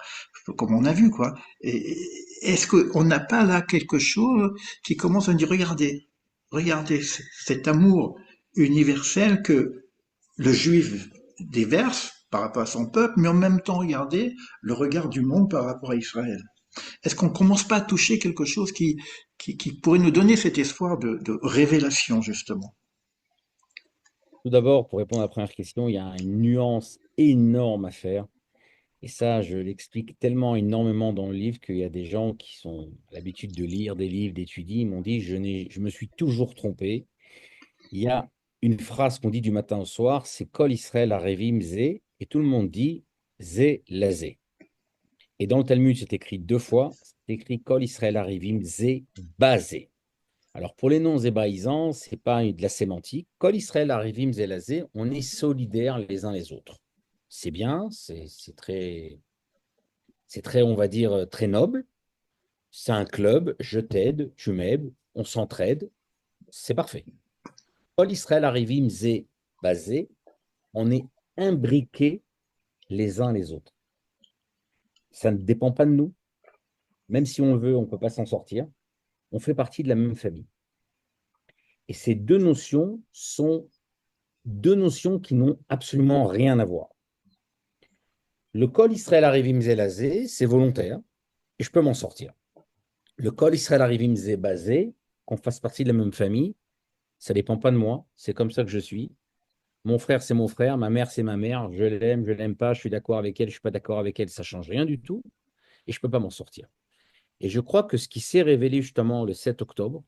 comme on a vu, quoi. Et est-ce qu'on n'a pas là quelque chose qui commence à nous dire, regardez cet amour universel que le juif déverse par rapport à son peuple, mais en même temps, regardez le regard du monde par rapport à Israël. Est-ce qu'on commence pas à toucher quelque chose qui pourrait nous donner cet espoir de révélation, justement? Tout d'abord, pour répondre à la première question, il y a une nuance énorme à faire. Et ça, je l'explique tellement énormément dans le livre qu'il y a des gens qui sont à l'habitude de lire des livres, d'étudier, ils m'ont dit, je me suis toujours trompé. Il y a une phrase qu'on dit du matin au soir, c'est Kol Israël Arevim Zé, et tout le monde dit Zé Lazé. Et dans le Talmud, c'est écrit deux fois, c'est écrit Kol Israël Arevim Zé Bazé. Alors pour les noms hébraïsants, c'est pas de la sémantique. Kol Israël Arevim Zé Lazé, on est solidaires les uns les autres. C'est bien, c'est très, on va dire, très noble. C'est un club, je t'aide, tu m'aides, on s'entraide, c'est parfait. Kol Israël Arevim Zé Bazé, on est imbriqués les uns les autres. Ça ne dépend pas de nous, même si on le veut, on ne peut pas s'en sortir. On fait partie de la même famille. Et ces deux notions sont deux notions qui n'ont absolument rien à voir. Le Kol Israël Arivim Zelazé, c'est volontaire, et je peux m'en sortir. Le Kol Israël Arivim Zebazé, qu'on fasse partie de la même famille, ça ne dépend pas de moi, c'est comme ça que je suis. Mon frère, c'est mon frère, ma mère, c'est ma mère, je l'aime pas, je suis d'accord avec elle, je ne suis pas d'accord avec elle, ça ne change rien du tout, et je ne peux pas m'en sortir. Et je crois que ce qui s'est révélé justement le 7 octobre,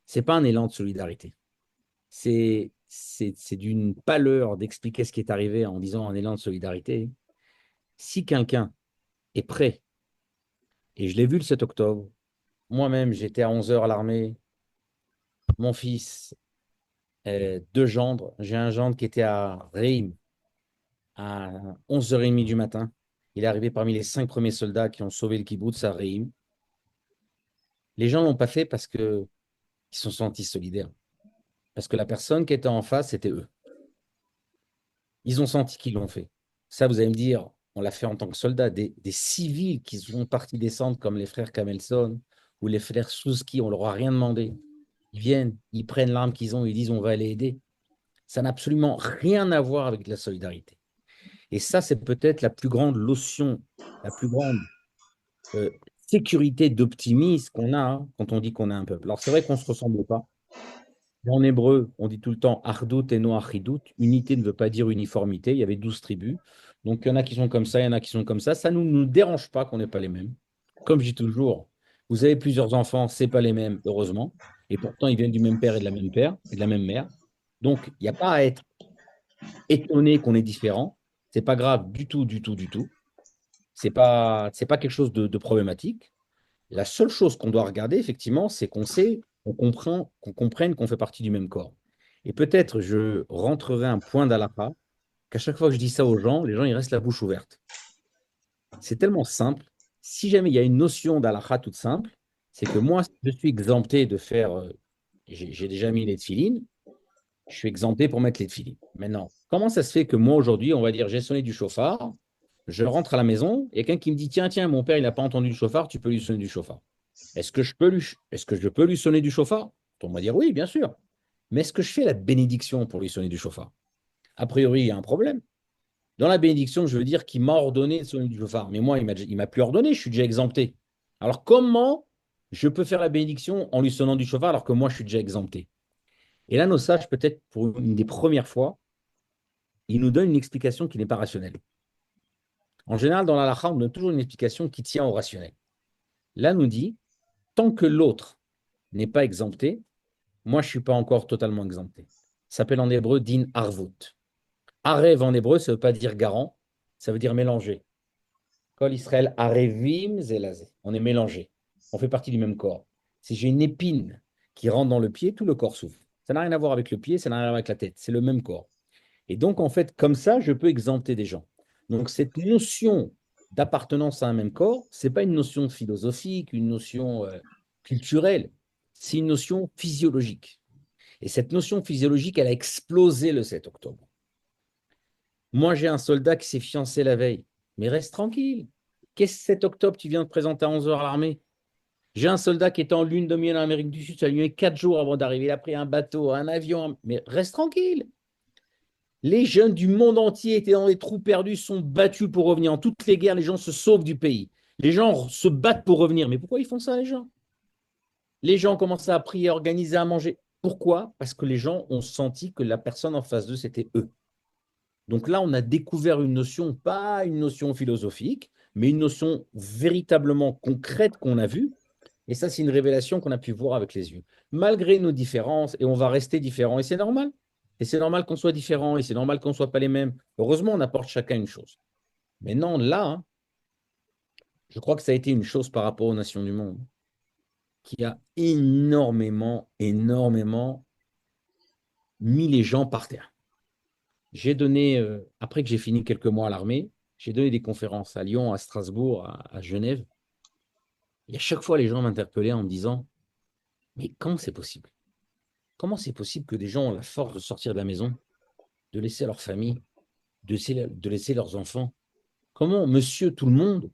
ce n'est pas un élan de solidarité. C'est d'une pâleur d'expliquer ce qui est arrivé en disant un élan de solidarité. Si quelqu'un est prêt, et je l'ai vu le 7 octobre, moi-même, j'étais à 11 heures à l'armée, mon fils, deux gendres, j'ai un gendre qui était à Reim à 11h30 du matin. Il est arrivé parmi les 5 premiers soldats qui ont sauvé le kibbutz à Reim. Les gens ne l'ont pas fait parce qu'ils se sont sentis solidaires. Parce que la personne qui était en face, c'était eux. Ils ont senti qu'ils l'ont fait. Ça, vous allez me dire, on l'a fait en tant que soldat. Des civils qui sont partis descendre, comme les frères Kamelson ou les frères Souski, on leur a rien demandé. Ils viennent, ils prennent l'arme qu'ils ont, ils disent on va aller aider. Ça n'a absolument rien à voir avec la solidarité. Et ça, c'est peut-être la plus grande lotion, la plus grande euh, sécurité d'optimisme qu'on a quand on dit qu'on a un peuple. Alors, c'est vrai qu'on ne se ressemble pas. En hébreu, on dit tout le temps Ardout et no Achidut. Unité ne veut pas dire uniformité. Il y avait 12 tribus. Donc, il y en a qui sont comme ça, il y en a qui sont comme ça. Ça ne nous dérange pas qu'on n'ait pas les mêmes. Comme je dis toujours, vous avez plusieurs enfants, ce n'est pas les mêmes, heureusement. Et pourtant, ils viennent du même père et de la même père et de la même mère. Donc, il n'y a pas à être étonné qu'on est différent. C'est pas grave du tout, du tout, du tout. C'est pas quelque chose de problématique. La seule chose qu'on doit regarder, effectivement, c'est qu'on sait, on comprend, qu'on comprenne qu'on fait partie du même corps. Et peut-être je rentrerai un point d'Alakha, qu'à chaque fois que je dis ça aux gens, les gens, ils restent la bouche ouverte. C'est tellement simple. Si jamais il y a une notion d'Alakha toute simple, c'est que moi, je suis exempté de faire, j'ai déjà mis les tefilines, je suis exempté pour mettre les tefilines. Maintenant, comment ça se fait que moi, aujourd'hui, on va dire, j'ai sonné du chauffard, je rentre à la maison, et quelqu'un qui me dit, tiens, tiens, mon père, il n'a pas entendu le chauffard, tu peux lui sonner du chauffard. Est-ce que je peux lui sonner du chauffard? On va dire oui, bien sûr. Mais est-ce que je fais la bénédiction pour lui sonner du chauffard? A priori, il y a un problème. Dans la bénédiction, je veux dire qu'il m'a ordonné de sonner du chauffard. Mais moi, il m'a plus ordonné, je suis déjà exempté. Alors comment je peux faire la bénédiction en lui sonnant du chauffard alors que moi, je suis déjà exempté? Et là, nos sages, peut-être pour une des premières fois, ils nous donnent une explication qui n'est pas rationnelle. En général, dans la halakha, on donne toujours une explication qui tient au rationnel. Là, nous dit, tant que l'autre n'est pas exempté, moi, je ne suis pas encore totalement exempté. Ça s'appelle en hébreu din arvut. Arev en hébreu, ça ne veut pas dire garant, ça veut dire mélanger. Kol Israël arevim zelazé. On est mélangé. On fait partie du même corps. Si j'ai une épine qui rentre dans le pied, tout le corps souffre. Ça n'a rien à voir avec le pied, ça n'a rien à voir avec la tête. C'est le même corps. Et donc, en fait, comme ça, je peux exempter des gens. Donc, cette notion d'appartenance à un même corps, ce n'est pas une notion philosophique, une notion culturelle, c'est une notion physiologique. Et cette notion physiologique, elle a explosé le 7 octobre. Moi, j'ai un soldat qui s'est fiancé la veille. Mais reste tranquille. Qu'est-ce que 7 octobre, tu viens de présenter à 11 heures à l'armée? J'ai un soldat qui est en lune de miel en Amérique du Sud, ça lui a eu 4 jours avant d'arriver. Il a pris un bateau, un avion. Mais reste tranquille. Les jeunes du monde entier étaient dans les trous perdus, sont battus pour revenir. En toutes les guerres, les gens se sauvent du pays. Les gens se battent pour revenir. Mais pourquoi ils font ça, les gens? Les gens commencent à prier, à organiser, à manger. Pourquoi? Parce que les gens ont senti que la personne en face d'eux, c'était eux. Donc là, on a découvert une notion, pas une notion philosophique, mais une notion véritablement concrète qu'on a vue. Et ça, c'est une révélation qu'on a pu voir avec les yeux. Malgré nos différences, et on va rester différents, et c'est normal. Et c'est normal qu'on soit différents, et c'est normal qu'on ne soit pas les mêmes. Heureusement, on apporte chacun une chose. Mais non, là, hein, je crois que ça a été une chose par rapport aux nations du monde qui a énormément, énormément mis les gens par terre. J'ai donné, après que j'ai fini quelques mois à l'armée, j'ai donné des conférences à Lyon, à Strasbourg, à Genève. Et à chaque fois, les gens m'interpellaient en me disant, mais comment c'est possible? Comment c'est possible que des gens ont la force de sortir de la maison, de laisser leur famille, de laisser leurs enfants? Comment monsieur tout le monde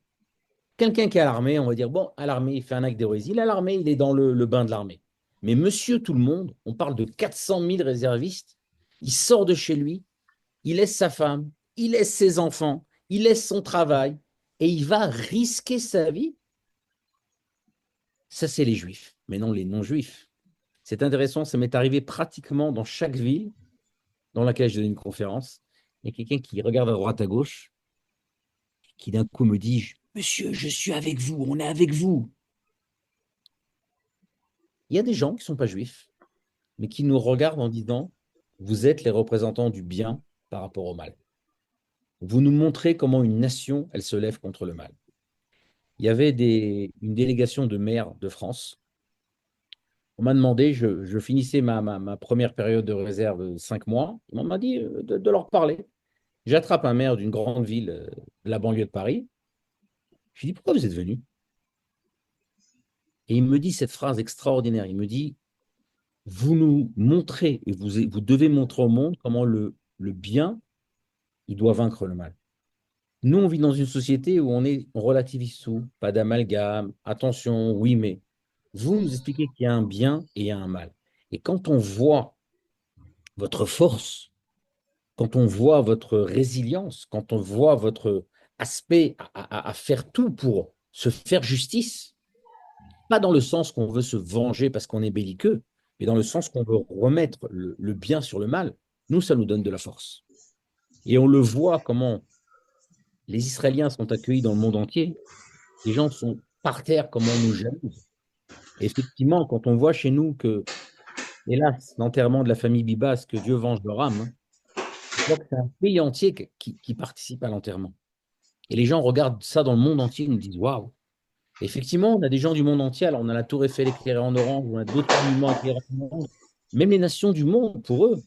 Quelqu'un qui est à l'armée, on va dire, bon, à l'armée, il fait un acte d'héroïsme. Il est à l'armée, il est dans le bain de l'armée. Mais monsieur tout le monde, on parle de 400 000 réservistes, il sort de chez lui, il laisse sa femme, il laisse ses enfants, il laisse son travail et il va risquer sa vie. Ça, c'est les juifs, mais non les non-juifs. C'est intéressant, ça m'est arrivé pratiquement dans chaque ville dans laquelle je donne une conférence. Il y a quelqu'un qui regarde à droite, à gauche, qui d'un coup me dit, Monsieur, je suis avec vous, on est avec vous. Il y a des gens qui ne sont pas juifs, mais qui nous regardent en disant, vous êtes les représentants du bien par rapport au mal. Vous nous montrez comment une nation, elle se lève contre le mal. Il y avait une délégation de maires de France. On m'a demandé, je finissais ma première période de réserve 5 mois, on m'a dit de leur parler. J'attrape un maire d'une grande ville de la banlieue de Paris. Je lui dis, pourquoi vous êtes venu? Et il me dit cette phrase extraordinaire. Il me dit, vous nous montrez, et vous devez montrer au monde comment le bien, il doit vaincre le mal. Nous, on vit dans une société où on relativise tout, pas d'amalgame, attention, oui, mais vous nous expliquez qu'il y a un bien et il y a un mal. Et quand on voit votre force, quand on voit votre résilience, quand on voit votre aspect à faire tout pour se faire justice, pas dans le sens qu'on veut se venger parce qu'on est belliqueux, mais dans le sens qu'on veut remettre le bien sur le mal, nous, ça nous donne de la force. Et on le voit comment les Israéliens sont accueillis dans le monde entier. Les gens sont par terre, comment on nous jalouse. Et effectivement, quand on voit chez nous que, hélas, l'enterrement de la famille Bibas, que Dieu venge leur âme, hein, on voit que c'est un pays entier qui participe à l'enterrement. Et les gens regardent ça dans le monde entier et nous disent waouh. Effectivement, on a des gens du monde entier. Alors, on a la Tour Eiffel éclairée en orange, on a d'autres monuments éclairés en orange. Même les nations du monde, pour eux,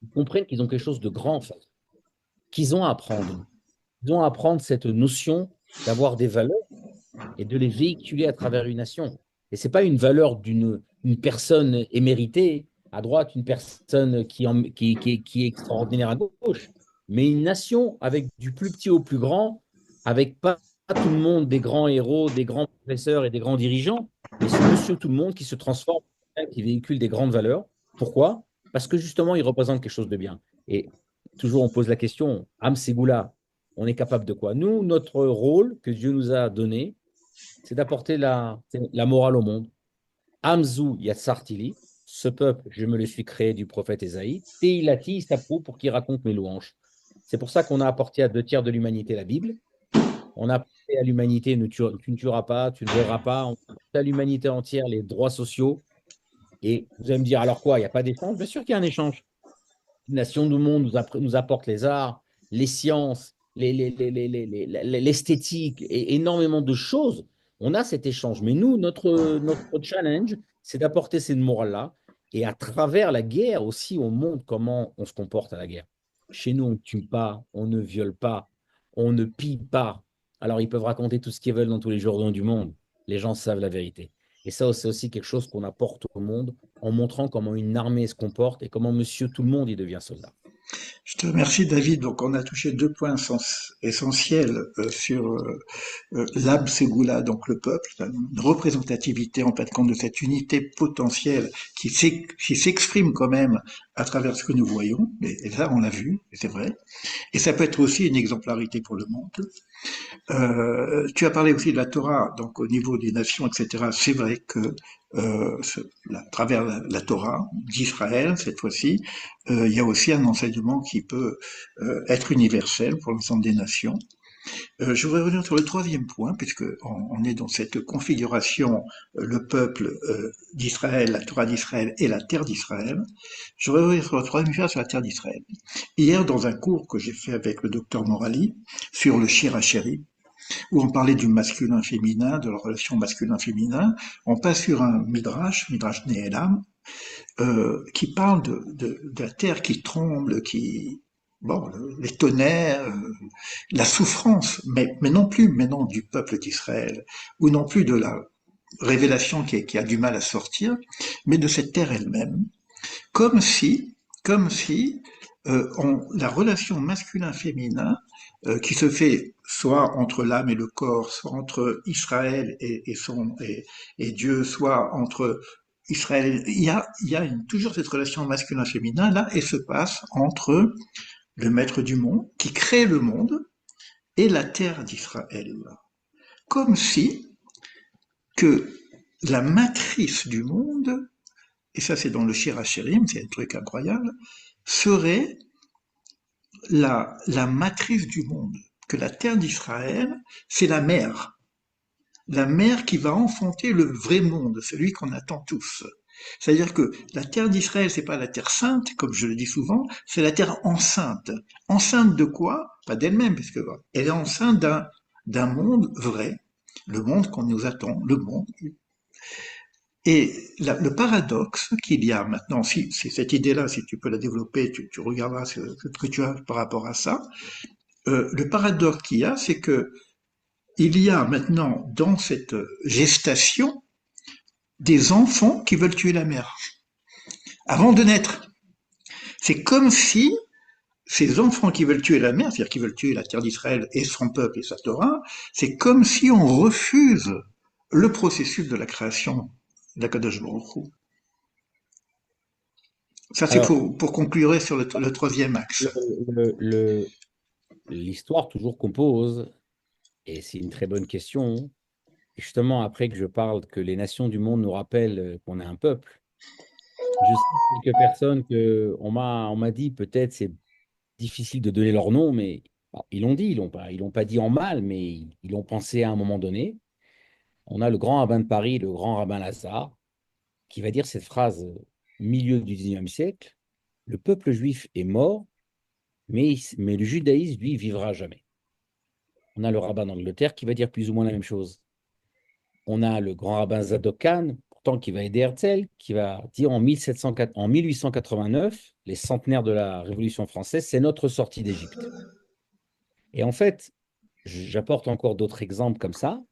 ils comprennent qu'ils ont quelque chose de grand, en fait, qu'ils ont à apprendre. Ils ont à apprendre cette notion d'avoir des valeurs et de les véhiculer à travers une nation. Et ce n'est pas une valeur d'une une personne éméritée à droite, une personne qui est extraordinaire à gauche, mais une nation avec du plus petit au plus grand, avec pas tout le monde des grands héros, des grands professeurs et des grands dirigeants, mais ce monsieur tout le monde qui se transforme, qui véhicule des grandes valeurs. Pourquoi? Parce que justement, il représente quelque chose de bien. Et toujours, on pose la question, Am Ségoula, on est capable de quoi? Nous, notre rôle que Dieu nous a donné, c'est d'apporter la morale au monde. Amzou Yatsartili, ce peuple, je me le suis créé du prophète Ésaïe. Teilati Sapou pour qu'il raconte mes louanges. C'est pour ça qu'on a apporté à 2 tiers de l'humanité la Bible. On a apporté à l'humanité tu ne tueras pas, tu ne voleras pas. On a apporté à l'humanité entière les droits sociaux. Et vous allez me dire, alors quoi, il n'y a pas d'échange? Bien sûr qu'il y a un échange. Les nations du monde nous apportent les arts, les sciences, l'esthétique et énormément de choses. On a cet échange. Mais nous, notre challenge, c'est d'apporter cette morale-là. Et à travers la guerre aussi, on montre comment on se comporte à la guerre. Chez nous, on ne tue pas, on ne viole pas, on ne pille pas. Alors, ils peuvent raconter tout ce qu'ils veulent dans tous les journaux du monde. Les gens savent la vérité. Et ça, c'est aussi quelque chose qu'on apporte au monde en montrant comment une armée se comporte et comment monsieur tout le monde y devient soldat. Je te remercie, David. Donc, on a touché deux points essentiels sur l'Ab Segula, donc le peuple, une représentativité en fin de compte de cette unité potentielle qui s'exprime quand même à travers ce que nous voyons. Et ça, on l'a vu, et c'est vrai. Et ça peut être aussi une exemplarité pour le monde. Tu as parlé aussi de la Torah, donc au niveau des nations, etc. C'est vrai que à travers la Torah d'Israël, cette fois-ci, il y a aussi un enseignement qui peut être universel pour l'ensemble des nations. Je voudrais revenir sur le troisième point, puisque on est dans cette configuration, le peuple d'Israël, la Torah d'Israël et la terre d'Israël. Je voudrais revenir sur le troisième point, sur la terre d'Israël. Hier, dans un cours que j'ai fait avec le docteur Morali sur le Shir HaShirim, où on parlait du masculin-féminin, de la relation masculin-féminin, on passe sur un Midrash Nehelam, qui parle de la terre qui tremble, bon, les tonnerres, la souffrance, mais non plus, mais non du peuple d'Israël, ou non plus de la révélation qui a du mal à sortir, mais de cette terre elle-même, comme si la relation masculin-féminin qui se fait soit entre l'âme et le corps, soit entre Israël et Dieu, soit entre Israël. Toujours cette relation masculin-féminin là, et se passe entre le maître du monde qui crée le monde et la terre d'Israël. Comme si que la matrice du monde, et ça c'est dans le Shir HaShirim, c'est un truc incroyable, serait la matrice du monde, que la terre d'Israël, c'est la mer qui va enfanter le vrai monde, celui qu'on attend tous. C'est-à-dire que la terre d'Israël, c'est pas la terre sainte, comme je le dis souvent, c'est la terre enceinte. Enceinte de quoi? Pas d'elle-même, parce que elle est enceinte d'un monde vrai, le monde qu'on nous attend, le monde. Et le paradoxe qu'il y a maintenant, si cette idée-là, si tu peux la développer, tu regarderas ce que tu as par rapport à ça. Le paradoxe qu'il y a, c'est que il y a maintenant dans cette gestation des enfants qui veulent tuer la mère avant de naître. C'est comme si ces enfants qui veulent tuer la mère, c'est-à-dire qui veulent tuer la terre d'Israël et son peuple et sa Torah, c'est comme si on refuse le processus de la création d'Akadosh Baruch Hu. Ça, c'est Alors, pour conclure sur le troisième axe. le- le- l'histoire toujours compose, et c'est une très bonne question. Et justement, après que je parle que les nations du monde nous rappellent qu'on est un peuple, je sais quelques personnes que on m'a dit peut-être c'est difficile de donner leur nom, mais bon, ils l'ont dit, ils l'ont pas dit en mal, mais ils l'ont pensé à un moment donné. On a le grand rabbin de Paris, le grand rabbin Lazare, qui va dire cette phrase milieu du 19e siècle, le peuple juif est mort, mais le judaïsme, lui, vivra jamais. On a le rabbin d'Angleterre qui va dire plus ou moins la même chose. On a le grand rabbin Zadok Khan, pourtant qui va aider Herzl, qui va dire en 1889, les centenaires de la Révolution française, c'est notre sortie d'Égypte. Et en fait, j'apporte encore d'autres exemples comme ça,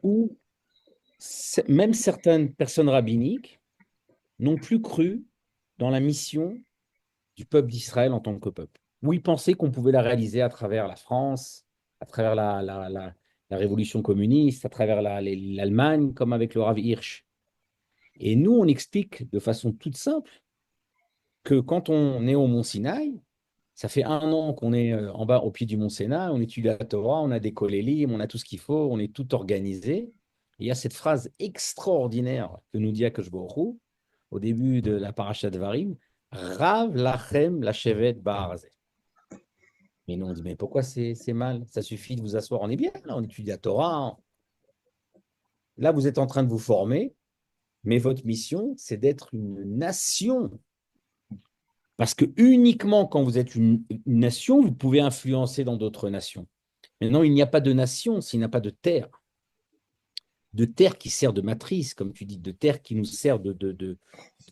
où même certaines personnes rabbiniques n'ont plus cru dans la mission du peuple d'Israël en tant que peuple, où ils pensaient qu'on pouvait la réaliser à travers la France, à travers la révolution communiste, à travers l'Allemagne, comme avec le Rav Hirsch. Et nous, on explique de façon toute simple que quand on est au Mont Sinaï, ça fait 1 an qu'on est en bas au pied du Mont Sinaï, on étudie la Torah, on a des kolélim, on a tout ce qu'il faut, on est tout organisé. Et il y a cette phrase extraordinaire que nous dit Akadosh Baruch Hu au début de la paracha de Varim, Rav lachem lachevet ba'arazeh. Mais nous, on dit, mais pourquoi c'est mal? Ça suffit de vous asseoir, on est bien, là, on étudie la Torah. Là, vous êtes en train de vous former, mais votre mission, c'est d'être une nation. Parce que uniquement quand vous êtes une nation, vous pouvez influencer dans d'autres nations. Maintenant, il n'y a pas de nation s'il n'y a pas de terre qui sert de matrice, comme tu dis, de terre qui nous sert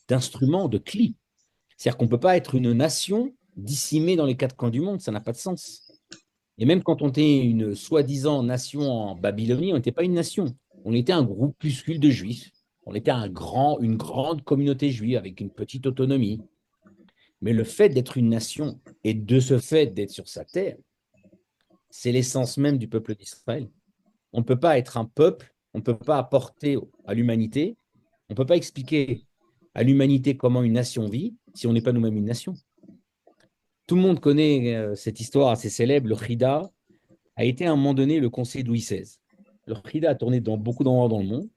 d'instrument, de clé. C'est-à-dire qu'on ne peut pas être une nation dissimée dans les quatre coins du monde, ça n'a pas de sens. Et même quand on était une soi-disant nation en Babylonie, on n'était pas une nation. On était un groupuscule de juifs. On était une grande communauté juive avec une petite autonomie. Mais le fait d'être une nation et de ce fait d'être sur sa terre, c'est l'essence même du peuple d'Israël. On ne peut pas être un peuple, on ne peut pas apporter à l'humanité, on ne peut pas expliquer à l'humanité comment une nation vit si on n'est pas nous-mêmes une nation. Tout le monde connaît cette histoire assez célèbre, le Chida a été à un moment donné le conseiller de Louis XVI. Le Chida a tourné dans beaucoup d'endroits dans le monde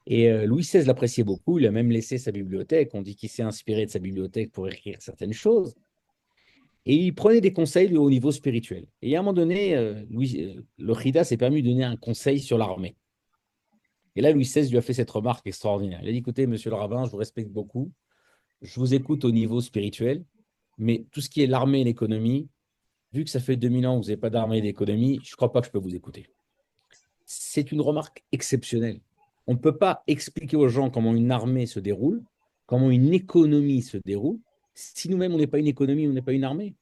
et Louis XVI l'appréciait beaucoup, il a même laissé sa bibliothèque, on dit qu'il s'est inspiré de sa bibliothèque pour écrire certaines choses. Et il prenait des conseils au niveau spirituel. Et à un moment donné, le Khida s'est permis de donner un conseil sur l'armée. Et là, Louis XVI lui a fait cette remarque extraordinaire. Il a dit, écoutez, monsieur le rabbin, je vous respecte beaucoup, je vous écoute au niveau spirituel, mais tout ce qui est l'armée et l'économie, vu que ça fait 2000 ans que vous n'avez pas d'armée et d'économie, je ne crois pas que je peux vous écouter. C'est une remarque exceptionnelle. On ne peut pas expliquer aux gens comment une armée se déroule, comment une économie se déroule, si nous-mêmes, on n'est pas une économie, on n'est pas une armée.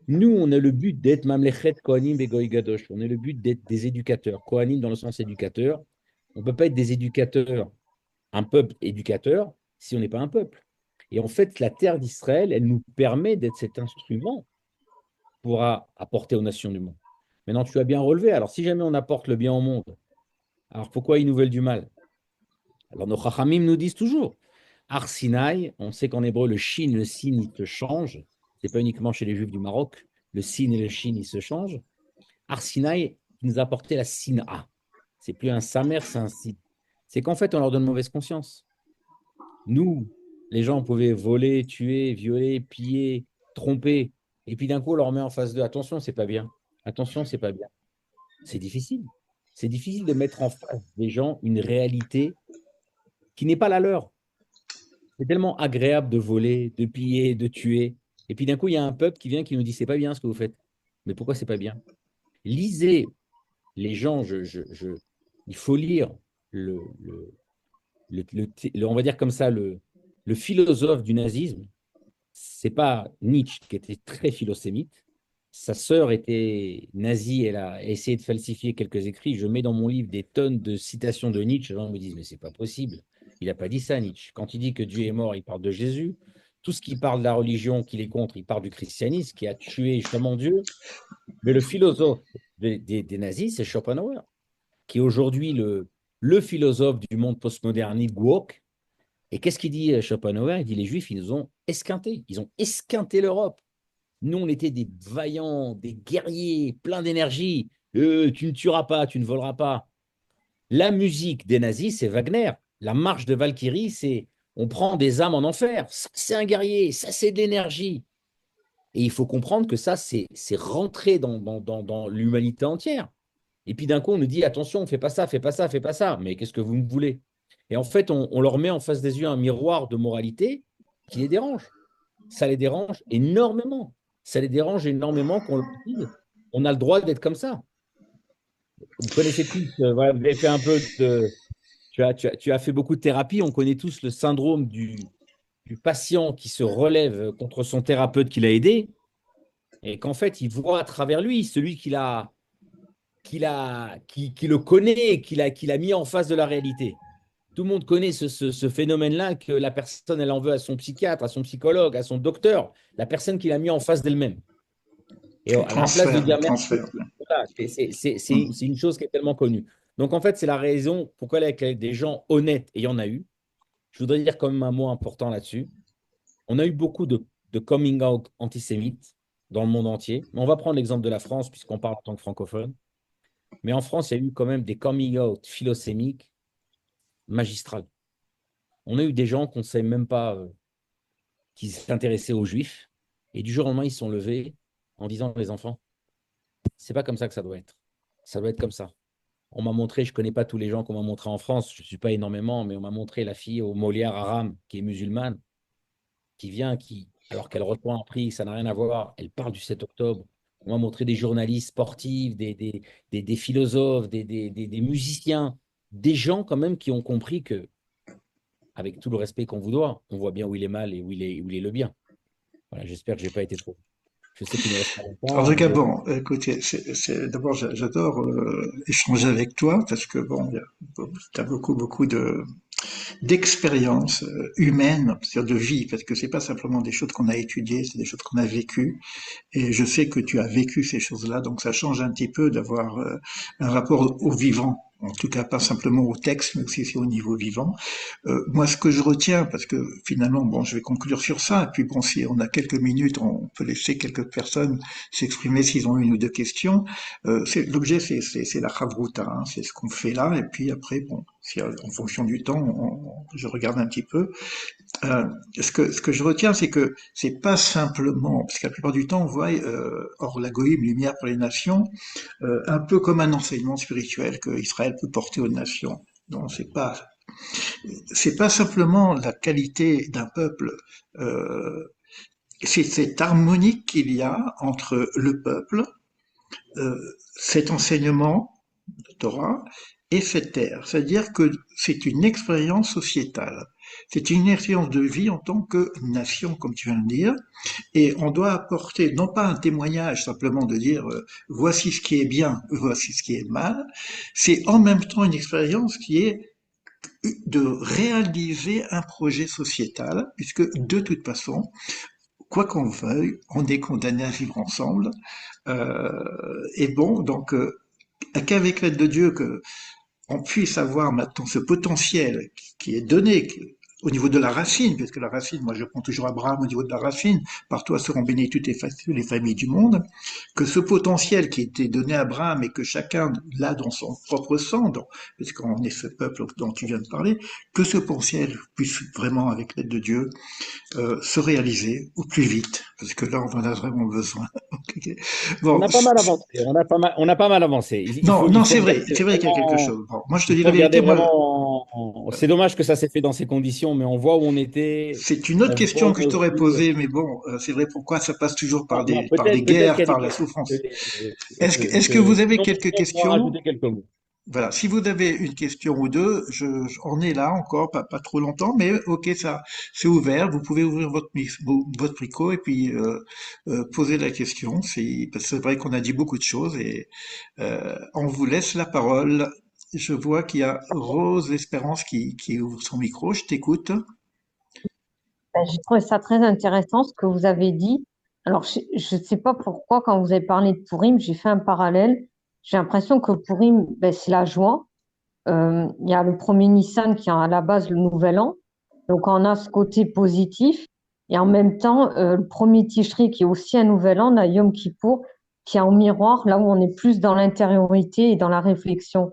Nous, on a le but d'être Mamlechet Kohanim et Goy Gadosh. On a le but d'être des éducateurs. Kohanim dans le sens éducateur. On ne peut pas être des éducateurs, un peuple éducateur, si on n'est pas un peuple. Et en fait, la terre d'Israël, elle nous permet d'être cet instrument pourra apporter aux nations du monde. Maintenant, tu as bien relevé. Alors, si jamais on apporte le bien au monde, alors pourquoi ils nous veulent du mal? Alors, nos Chachamim nous disent toujours, Har Sinaï, on sait qu'en hébreu, le shin, le sin, il se change. Ce n'est pas uniquement chez les Juifs du Maroc. Le sin et le shin, ils se changent. Har Sinaï, qui nous a apporté la sina. C'est plus un samer, c'est un sin. C'est qu'en fait, on leur donne mauvaise conscience. Nous, les gens pouvaient voler, tuer, violer, piller, tromper. Et puis d'un coup, on leur met en face d'eux. Attention, c'est pas bien. Attention, c'est pas bien. C'est difficile. C'est difficile de mettre en face des gens une réalité qui n'est pas la leur. C'est tellement agréable de voler, de piller, de tuer. Et puis d'un coup, il y a un peuple qui vient qui nous dit, c'est pas bien ce que vous faites. Mais pourquoi c'est pas bien? Lisez les gens, il faut lire on va dire comme ça, le philosophe du nazisme. C'est pas Nietzsche qui était très philosémite. Sa sœur était nazie, elle a essayé de falsifier quelques écrits. Je mets dans mon livre des tonnes de citations de Nietzsche. Les gens me disent, mais c'est pas possible. Il n'a pas dit ça, Nietzsche. Quand il dit que Dieu est mort, il parle de Jésus. Tout ce qui parle de la religion qu'il est contre, il parle du christianisme qui a tué justement Dieu. Mais le philosophe des nazis, c'est Schopenhauer, qui est aujourd'hui le philosophe du monde postmoderne, woke. Et qu'est-ce qu'il dit Schopenhauer? Il dit les Juifs, ils nous ont esquintés. Ils ont esquinté l'Europe. Nous, on était des vaillants, des guerriers, pleins d'énergie. Tu ne tueras pas, tu ne voleras pas. La musique des nazis, c'est Wagner. La marche de Valkyrie, c'est on prend des âmes en enfer. Ça, c'est un guerrier, ça, c'est de l'énergie. Et il faut comprendre que ça, c'est rentré dans l'humanité entière. Et puis d'un coup, on nous dit attention, fais pas ça, fais pas ça, fais pas ça. Mais qu'est-ce que vous me voulez? Et en fait, on leur met en face des yeux un miroir de moralité qui les dérange. Ça les dérange énormément. Ça les dérange énormément qu'on leur dise on a le droit d'être comme ça. Vous connaissez tous, voilà, vous avez fait un peu de. Tu as fait beaucoup de thérapie. On connaît tous le syndrome du patient qui se relève contre son thérapeute qui l'a aidé et qu'en fait, il voit à travers lui celui qui le connaît, qu'il a mis en face de la réalité. Tout le monde connaît ce phénomène-là que la personne, elle en veut à son psychiatre, à son psychologue, à son docteur, la personne qui l'a mis en face d'elle-même. Et à la place de Le dire merci, transfert. voilà, c'est une chose qui est tellement connue. Donc, en fait, c'est la raison pourquoi avec des gens honnêtes, et il y en a eu, je voudrais dire quand même un mot important là-dessus. On a eu beaucoup de coming out antisémites dans le monde entier. Mais on va prendre l'exemple de la France, puisqu'on parle en tant que francophone. Mais en France, il y a eu quand même des coming out philosémiques magistrales. On a eu des gens qu'on ne savait même pas qui s'intéressaient aux juifs. Et du jour au lendemain, ils se sont levés en disant les enfants, c'est pas comme ça que ça doit être. Ça doit être comme ça. On m'a montré, je ne connais pas tous les gens qu'on m'a montré en France, je ne suis pas énormément, mais on m'a montré la fille au Molière Aram, qui est musulmane, qui vient, alors qu'elle reçoit un prix, ça n'a rien à voir, elle parle du 7 octobre. On m'a montré des journalistes sportifs, des philosophes, des musiciens, des gens quand même qui ont compris que, avec tout le respect qu'on vous doit, on voit bien où il est mal et où il est le bien. Voilà, j'espère que je n'ai pas été trop. Je sais qu'il ne reste pas En longtemps, tout cas, mais bon, écoutez, d'abord, j'adore échanger avec toi parce que bon, tu as beaucoup d'expériences humaines, c'est-à-dire de vie, parce que c'est pas simplement des choses qu'on a étudiées, c'est des choses qu'on a vécues. Et je sais que tu as vécu ces choses-là, donc ça change un petit peu d'avoir un rapport au vivant. En tout cas, pas simplement au texte, mais aussi au niveau vivant. Moi, ce que je retiens, parce que finalement, bon, je vais conclure sur ça, et puis bon, si on a quelques minutes, on peut laisser quelques personnes s'exprimer s'ils ont une ou deux questions. L'objet, c'est la chavruta, hein, c'est ce qu'on fait là, et puis après, bon, si, en fonction du temps, je regarde un petit peu. Euh, ce que je retiens, c'est que c'est pas simplement, parce que la plupart du temps, on voit Or la Goïm, lumière pour les nations, un peu comme un enseignement spirituel que Israël peut porter aux nations. Donc c'est pas simplement la qualité d'un peuple, c'est cette harmonie qu'il y a entre le peuple, euh, cet enseignement de Torah et cette terre. C'est-à-dire que c'est une expérience sociétale. C'est une expérience de vie en tant que nation, comme tu viens de dire, et on doit apporter non pas un témoignage simplement de dire voici ce qui est bien, voici ce qui est mal, c'est en même temps une expérience qui est de réaliser un projet sociétal, puisque de toute façon, quoi qu'on veuille, on est condamné à vivre ensemble. Et bon, donc, qu'avec l'aide de Dieu, que on puisse avoir maintenant ce potentiel qui est donné au niveau de la racine, puisque la racine, moi je prends toujours Abraham au niveau de la racine, par toi seront bénies toutes les familles du monde, que ce potentiel qui était donné à Abraham et que chacun l'a dans son propre sang, puisqu'on est ce peuple dont tu viens de parler, que ce potentiel puisse vraiment, avec l'aide de Dieu, se réaliser au plus vite, parce que là on en a vraiment besoin. On Bon, a pas mal avancé. On a pas mal avancé. non, non, c'est vrai, Regarder c'est vrai qu'il y a quelque vraiment. chose. Bon, moi je te Il dis faut la vérité, regarder moi vraiment. C'est dommage que ça s'est fait dans ces conditions, mais on voit où on était. c'est une autre On voit question où que je on t'aurais se trouve. posée, mais bon, c'est vrai pourquoi ça passe toujours Non, par des peut-être qu'il guerres, y a des par la questions souffrance. Est-ce que vous avez sinon, quelques on pourra questions? rajouter quelques mots. Voilà, si vous avez une question ou deux, on est là encore, pas trop longtemps, mais ok, ça, c'est ouvert. Vous pouvez ouvrir votre micro et puis poser la question. Parce que c'est vrai qu'on a dit beaucoup de choses et on vous laisse la parole. Je vois qu'il y a Rose Espérance qui ouvre son micro. Je t'écoute. Ben, j'ai trouvé ça très intéressant ce que vous avez dit. Alors, je ne sais pas pourquoi, quand vous avez parlé de Pourim, j'ai fait un parallèle. J'ai l'impression que Pourim, ben, c'est la joie. Il y a le premier Nissan qui est à la base le nouvel an. Donc, on a ce côté positif. Et en même temps, le premier Tishri qui est aussi un nouvel an, on a Yom Kippour qui est en miroir, là où on est plus dans l'intériorité et dans la réflexion.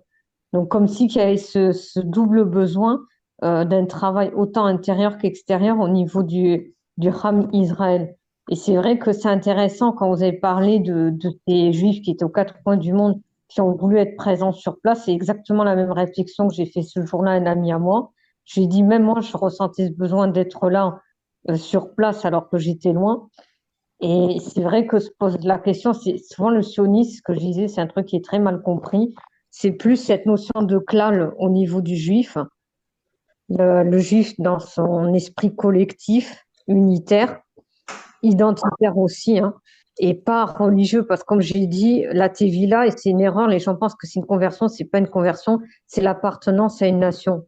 Donc, comme si qu'il y avait ce double besoin d'un travail autant intérieur qu'extérieur au niveau du Ham Israël. Et c'est vrai que c'est intéressant quand vous avez parlé de ces Juifs qui étaient aux quatre coins du monde, qui ont voulu être présents sur place. C'est exactement la même réflexion que j'ai fait ce jour-là à un ami à moi. J'ai dit, même moi, je ressentais ce besoin d'être là sur place alors que j'étais loin. Et c'est vrai que se pose la question, c'est souvent le sionisme, ce que je disais, c'est un truc qui est très mal compris. C'est plus cette notion de klal au niveau du juif, le juif dans son esprit collectif, unitaire, identitaire aussi, hein, et pas religieux, parce que comme j'ai dit, la Tevila, et c'est une erreur, les gens pensent que c'est une conversion, c'est pas une conversion, c'est l'appartenance à une nation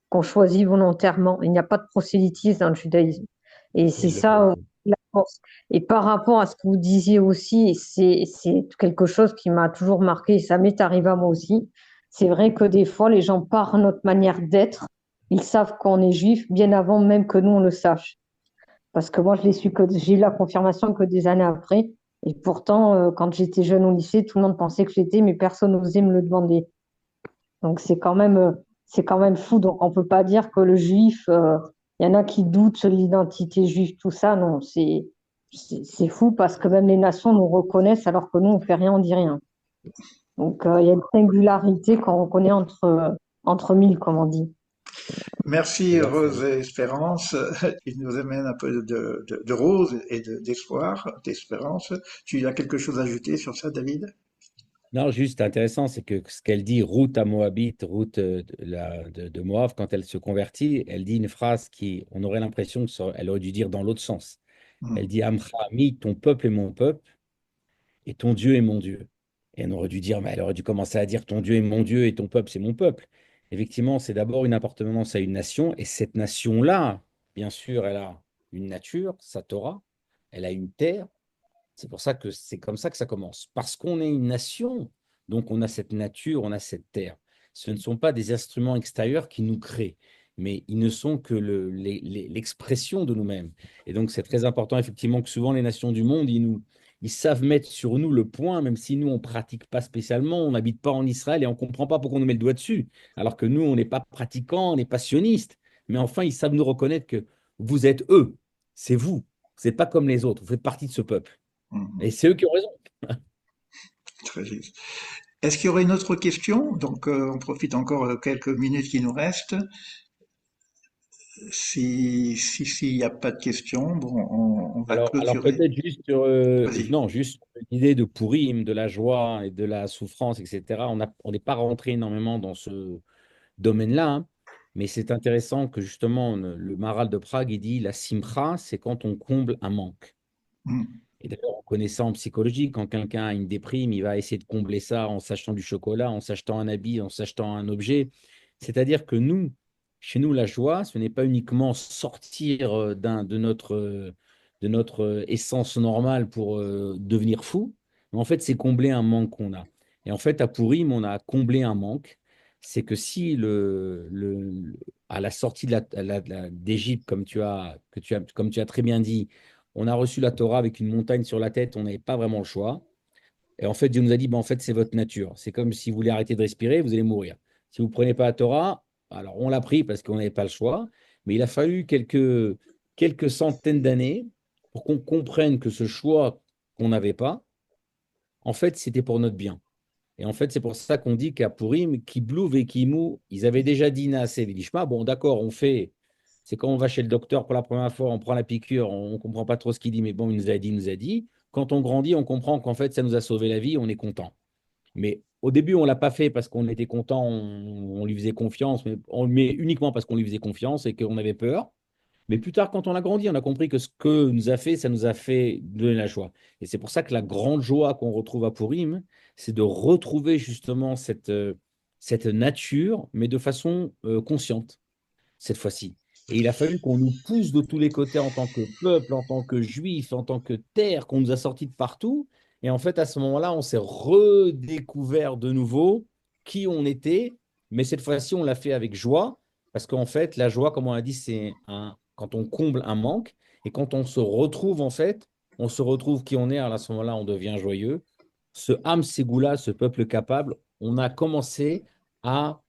qu'on choisit volontairement. Il n'y a pas de prosélytisme dans le judaïsme. Et c'est ça la force. Et par rapport à ce que vous disiez aussi, c'est quelque chose qui m'a toujours marqué, et ça m'est arrivé à moi aussi. C'est vrai que des fois, les gens, par notre manière d'être, ils savent qu'on est juif bien avant même que nous, on le sache. Parce que moi, je l'ai su que j'ai eu la confirmation que des années après. Et pourtant, quand j'étais jeune au lycée, tout le monde pensait que j'étais, mais personne n'osait me le demander. Donc c'est quand même fou. Donc on peut pas dire que le juif, il y en a qui doutent sur l'identité juive, tout ça. Non, c'est fou parce que même les nations nous reconnaissent alors que nous on fait rien, on dit rien. Donc il y a une singularité qu'on reconnaît entre mille, comme on dit. Merci Alors, Rose et Espérance, qui nous amène un peu de rose et d'espoir, d'espérance. Tu as quelque chose à ajouter sur ça, David? non, juste intéressant, c'est que ce qu'elle dit, route à Moabite, route de Moab, quand elle se convertit, elle dit une phrase qui, on aurait l'impression qu'elle aurait dû dire dans l'autre sens. Elle Hmm. dit, Amcha ami, ton peuple est mon peuple et ton Dieu est mon Dieu. Et elle aurait dû dire, mais elle aurait dû commencer à dire, ton Dieu est mon Dieu et ton peuple c'est mon peuple. Effectivement, c'est d'abord une appartenance à une nation et cette nation-là, bien sûr, elle a une nature, sa Torah, elle a une terre. C'est pour ça que c'est comme ça que ça commence. Parce qu'on est une nation, donc on a cette nature, on a cette terre. Ce ne sont pas des instruments extérieurs qui nous créent, mais ils ne sont que l'expression de nous-mêmes. Et donc c'est très important, effectivement, que souvent les nations du monde, ils savent mettre sur nous le point, même si nous, on ne pratique pas spécialement, on n'habite pas en Israël et on ne comprend pas pourquoi on nous met le doigt dessus. Alors que nous, on n'est pas pratiquants, on n'est pas sionistes. Mais enfin, ils savent nous reconnaître que vous êtes eux, c'est vous. Vous n'êtes pas comme les autres, vous faites partie de ce peuple. Hmm. Et c'est eux qui ont raison. Très juste. Est-ce qu'il y aurait une autre question? Donc, on profite encore quelques minutes qui nous restent. S'il n'y a pas de questions, bon, on va Alors clôturer. peut-être juste sur, Vas-y. non, juste sur l'idée de Pourim, de la joie et de la souffrance, etc. On n'est pas rentré énormément dans ce domaine-là, hein. Mais c'est intéressant que justement le Maharal de Prague, il dit la simcha, c'est quand on comble un manque. Hmm. Et d'ailleurs, on connaît ça en psychologie, quand quelqu'un a une déprime, il va essayer de combler ça en s'achetant du chocolat, en s'achetant un habit, en s'achetant un objet. C'est-à-dire que nous, chez nous, la joie, ce n'est pas uniquement sortir de notre essence normale pour devenir fou. Mais en fait, c'est combler un manque qu'on a. Et en fait, à Pourim, on a comblé un manque. C'est que si à la sortie d'Égypte, comme tu as très bien dit, on a reçu la Torah avec une montagne sur la tête, on n'avait pas vraiment le choix. Et en fait, Dieu nous a dit, ben, en fait, c'est votre nature. C'est comme si vous voulez arrêter de respirer, vous allez mourir. Si vous ne prenez pas la Torah, alors on l'a pris parce qu'on n'avait pas le choix, mais il a fallu quelques centaines d'années pour qu'on comprenne que ce choix qu'on n'avait pas, en fait, c'était pour notre bien. Et en fait, c'est pour ça qu'on dit qu'à Purim, Kiblouv et Kimou, ils avaient déjà dit Naaseh V'Lishma. Bon, d'accord, on fait. C'est quand on va chez le docteur pour la première fois, on prend la piqûre, on ne comprend pas trop ce qu'il dit, mais bon, il nous a dit. Quand on grandit, on comprend qu'en fait, ça nous a sauvé la vie, on est content. Mais au début, on ne l'a pas fait parce qu'on était content, on lui faisait confiance, mais uniquement parce qu'on lui faisait confiance et qu'on avait peur. Mais plus tard, quand on a grandi, on a compris que ce que nous a fait, ça nous a fait donner la joie. Et c'est pour ça que la grande joie qu'on retrouve à Purim, c'est de retrouver justement cette nature, mais de façon consciente, cette fois-ci. Et il a fallu qu'on nous pousse de tous les côtés en tant que peuple, en tant que juif, en tant que terre, qu'on nous a sortis de partout. Et en fait, à ce moment-là, on s'est redécouvert de nouveau qui on était, mais cette fois-ci, on l'a fait avec joie, parce qu'en fait, la joie, comme on l'a dit, quand on comble un manque, et quand on se retrouve, en fait, on se retrouve qui on est, alors à ce moment-là, on devient joyeux. Ce Ham Ségoula, ce peuple capable, on a commencé à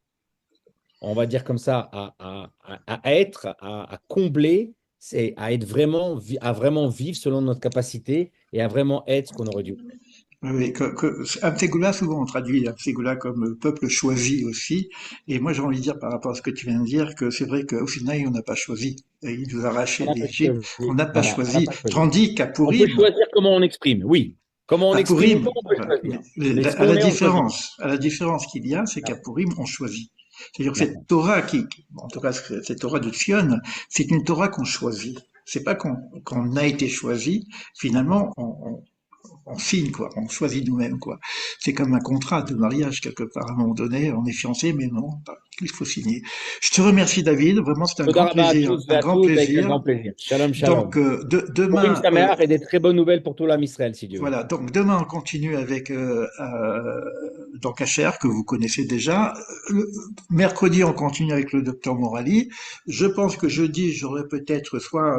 on va dire comme ça, à être, à combler, c'est à être vraiment, à vraiment vivre selon notre capacité et à vraiment être ce qu'on aurait dû. Oui, Amtegula, souvent on traduit Amtegula comme peuple choisi aussi. Et moi j'ai envie de dire par rapport à ce que tu viens de dire que c'est vrai qu'au Sinaï on n'a pas choisi. Et il nous a On arraché n'a pas l'Égypte, on choisi. n'a pas Voilà, on n'a choisi. pas choisi. Tandis qu'à On peut Purim, choisir comment on exprime, oui. Comment on à exprime ou Purim, pas, on peut voilà, choisir. Mais ce à qu'on la est, on choisit. différence qu'il y a, c'est qu'à D'accord. Purim on choisit. C'est-à-dire que cette D'accord. Torah en tout cas cette Torah de Sion, c'est une Torah qu'on choisit. C'est pas qu'on a été choisi. D'accord. Finalement, on signe, quoi, on choisit nous-mêmes, quoi. C'est comme un contrat de mariage, quelque part. À un moment donné, on est fiancé, mais non, il faut signer. Je te remercie, David. Vraiment, c'est Toda rabba à tous et un à grand toutes avec un plaisir. grand plaisir. Shalom, Donc, shalom. Purim demain, Sameach et des très bonnes nouvelles pour tout l'âme Israël, si Dieu veut. voilà, donc demain on continue avec donc Acher que vous connaissez déjà. Mercredi on continue avec le docteur Morali. Je pense que jeudi j'aurai peut-être soit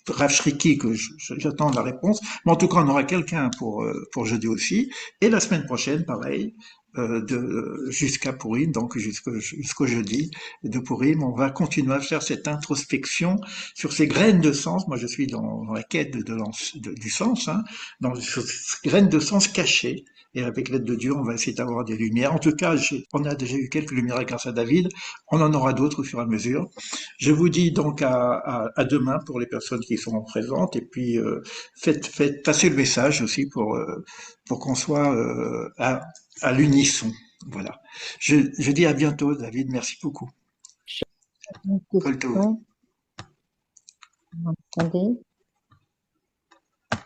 Rav Shriki que j'attends la réponse, mais en tout cas on aura quelqu'un pour jeudi aussi. Et la semaine prochaine pareil. Jusqu'à Purim, donc jusqu'au jeudi de Purim, on va continuer à faire cette introspection sur ces graines de sens. Moi, je suis dans la quête du sens, hein, dans ces graines de sens cachées. Et avec l'aide de Dieu, on va essayer d'avoir des lumières. En tout cas, on a déjà eu quelques lumières grâce à David. On en aura d'autres au fur et à mesure. Je vous dis donc à demain pour les personnes qui sont présentes. Et puis, faites passer le message aussi pour qu'on soit à l'unisson. Voilà. Je dis à bientôt, David. Merci beaucoup. Une Colto. question. Attendez.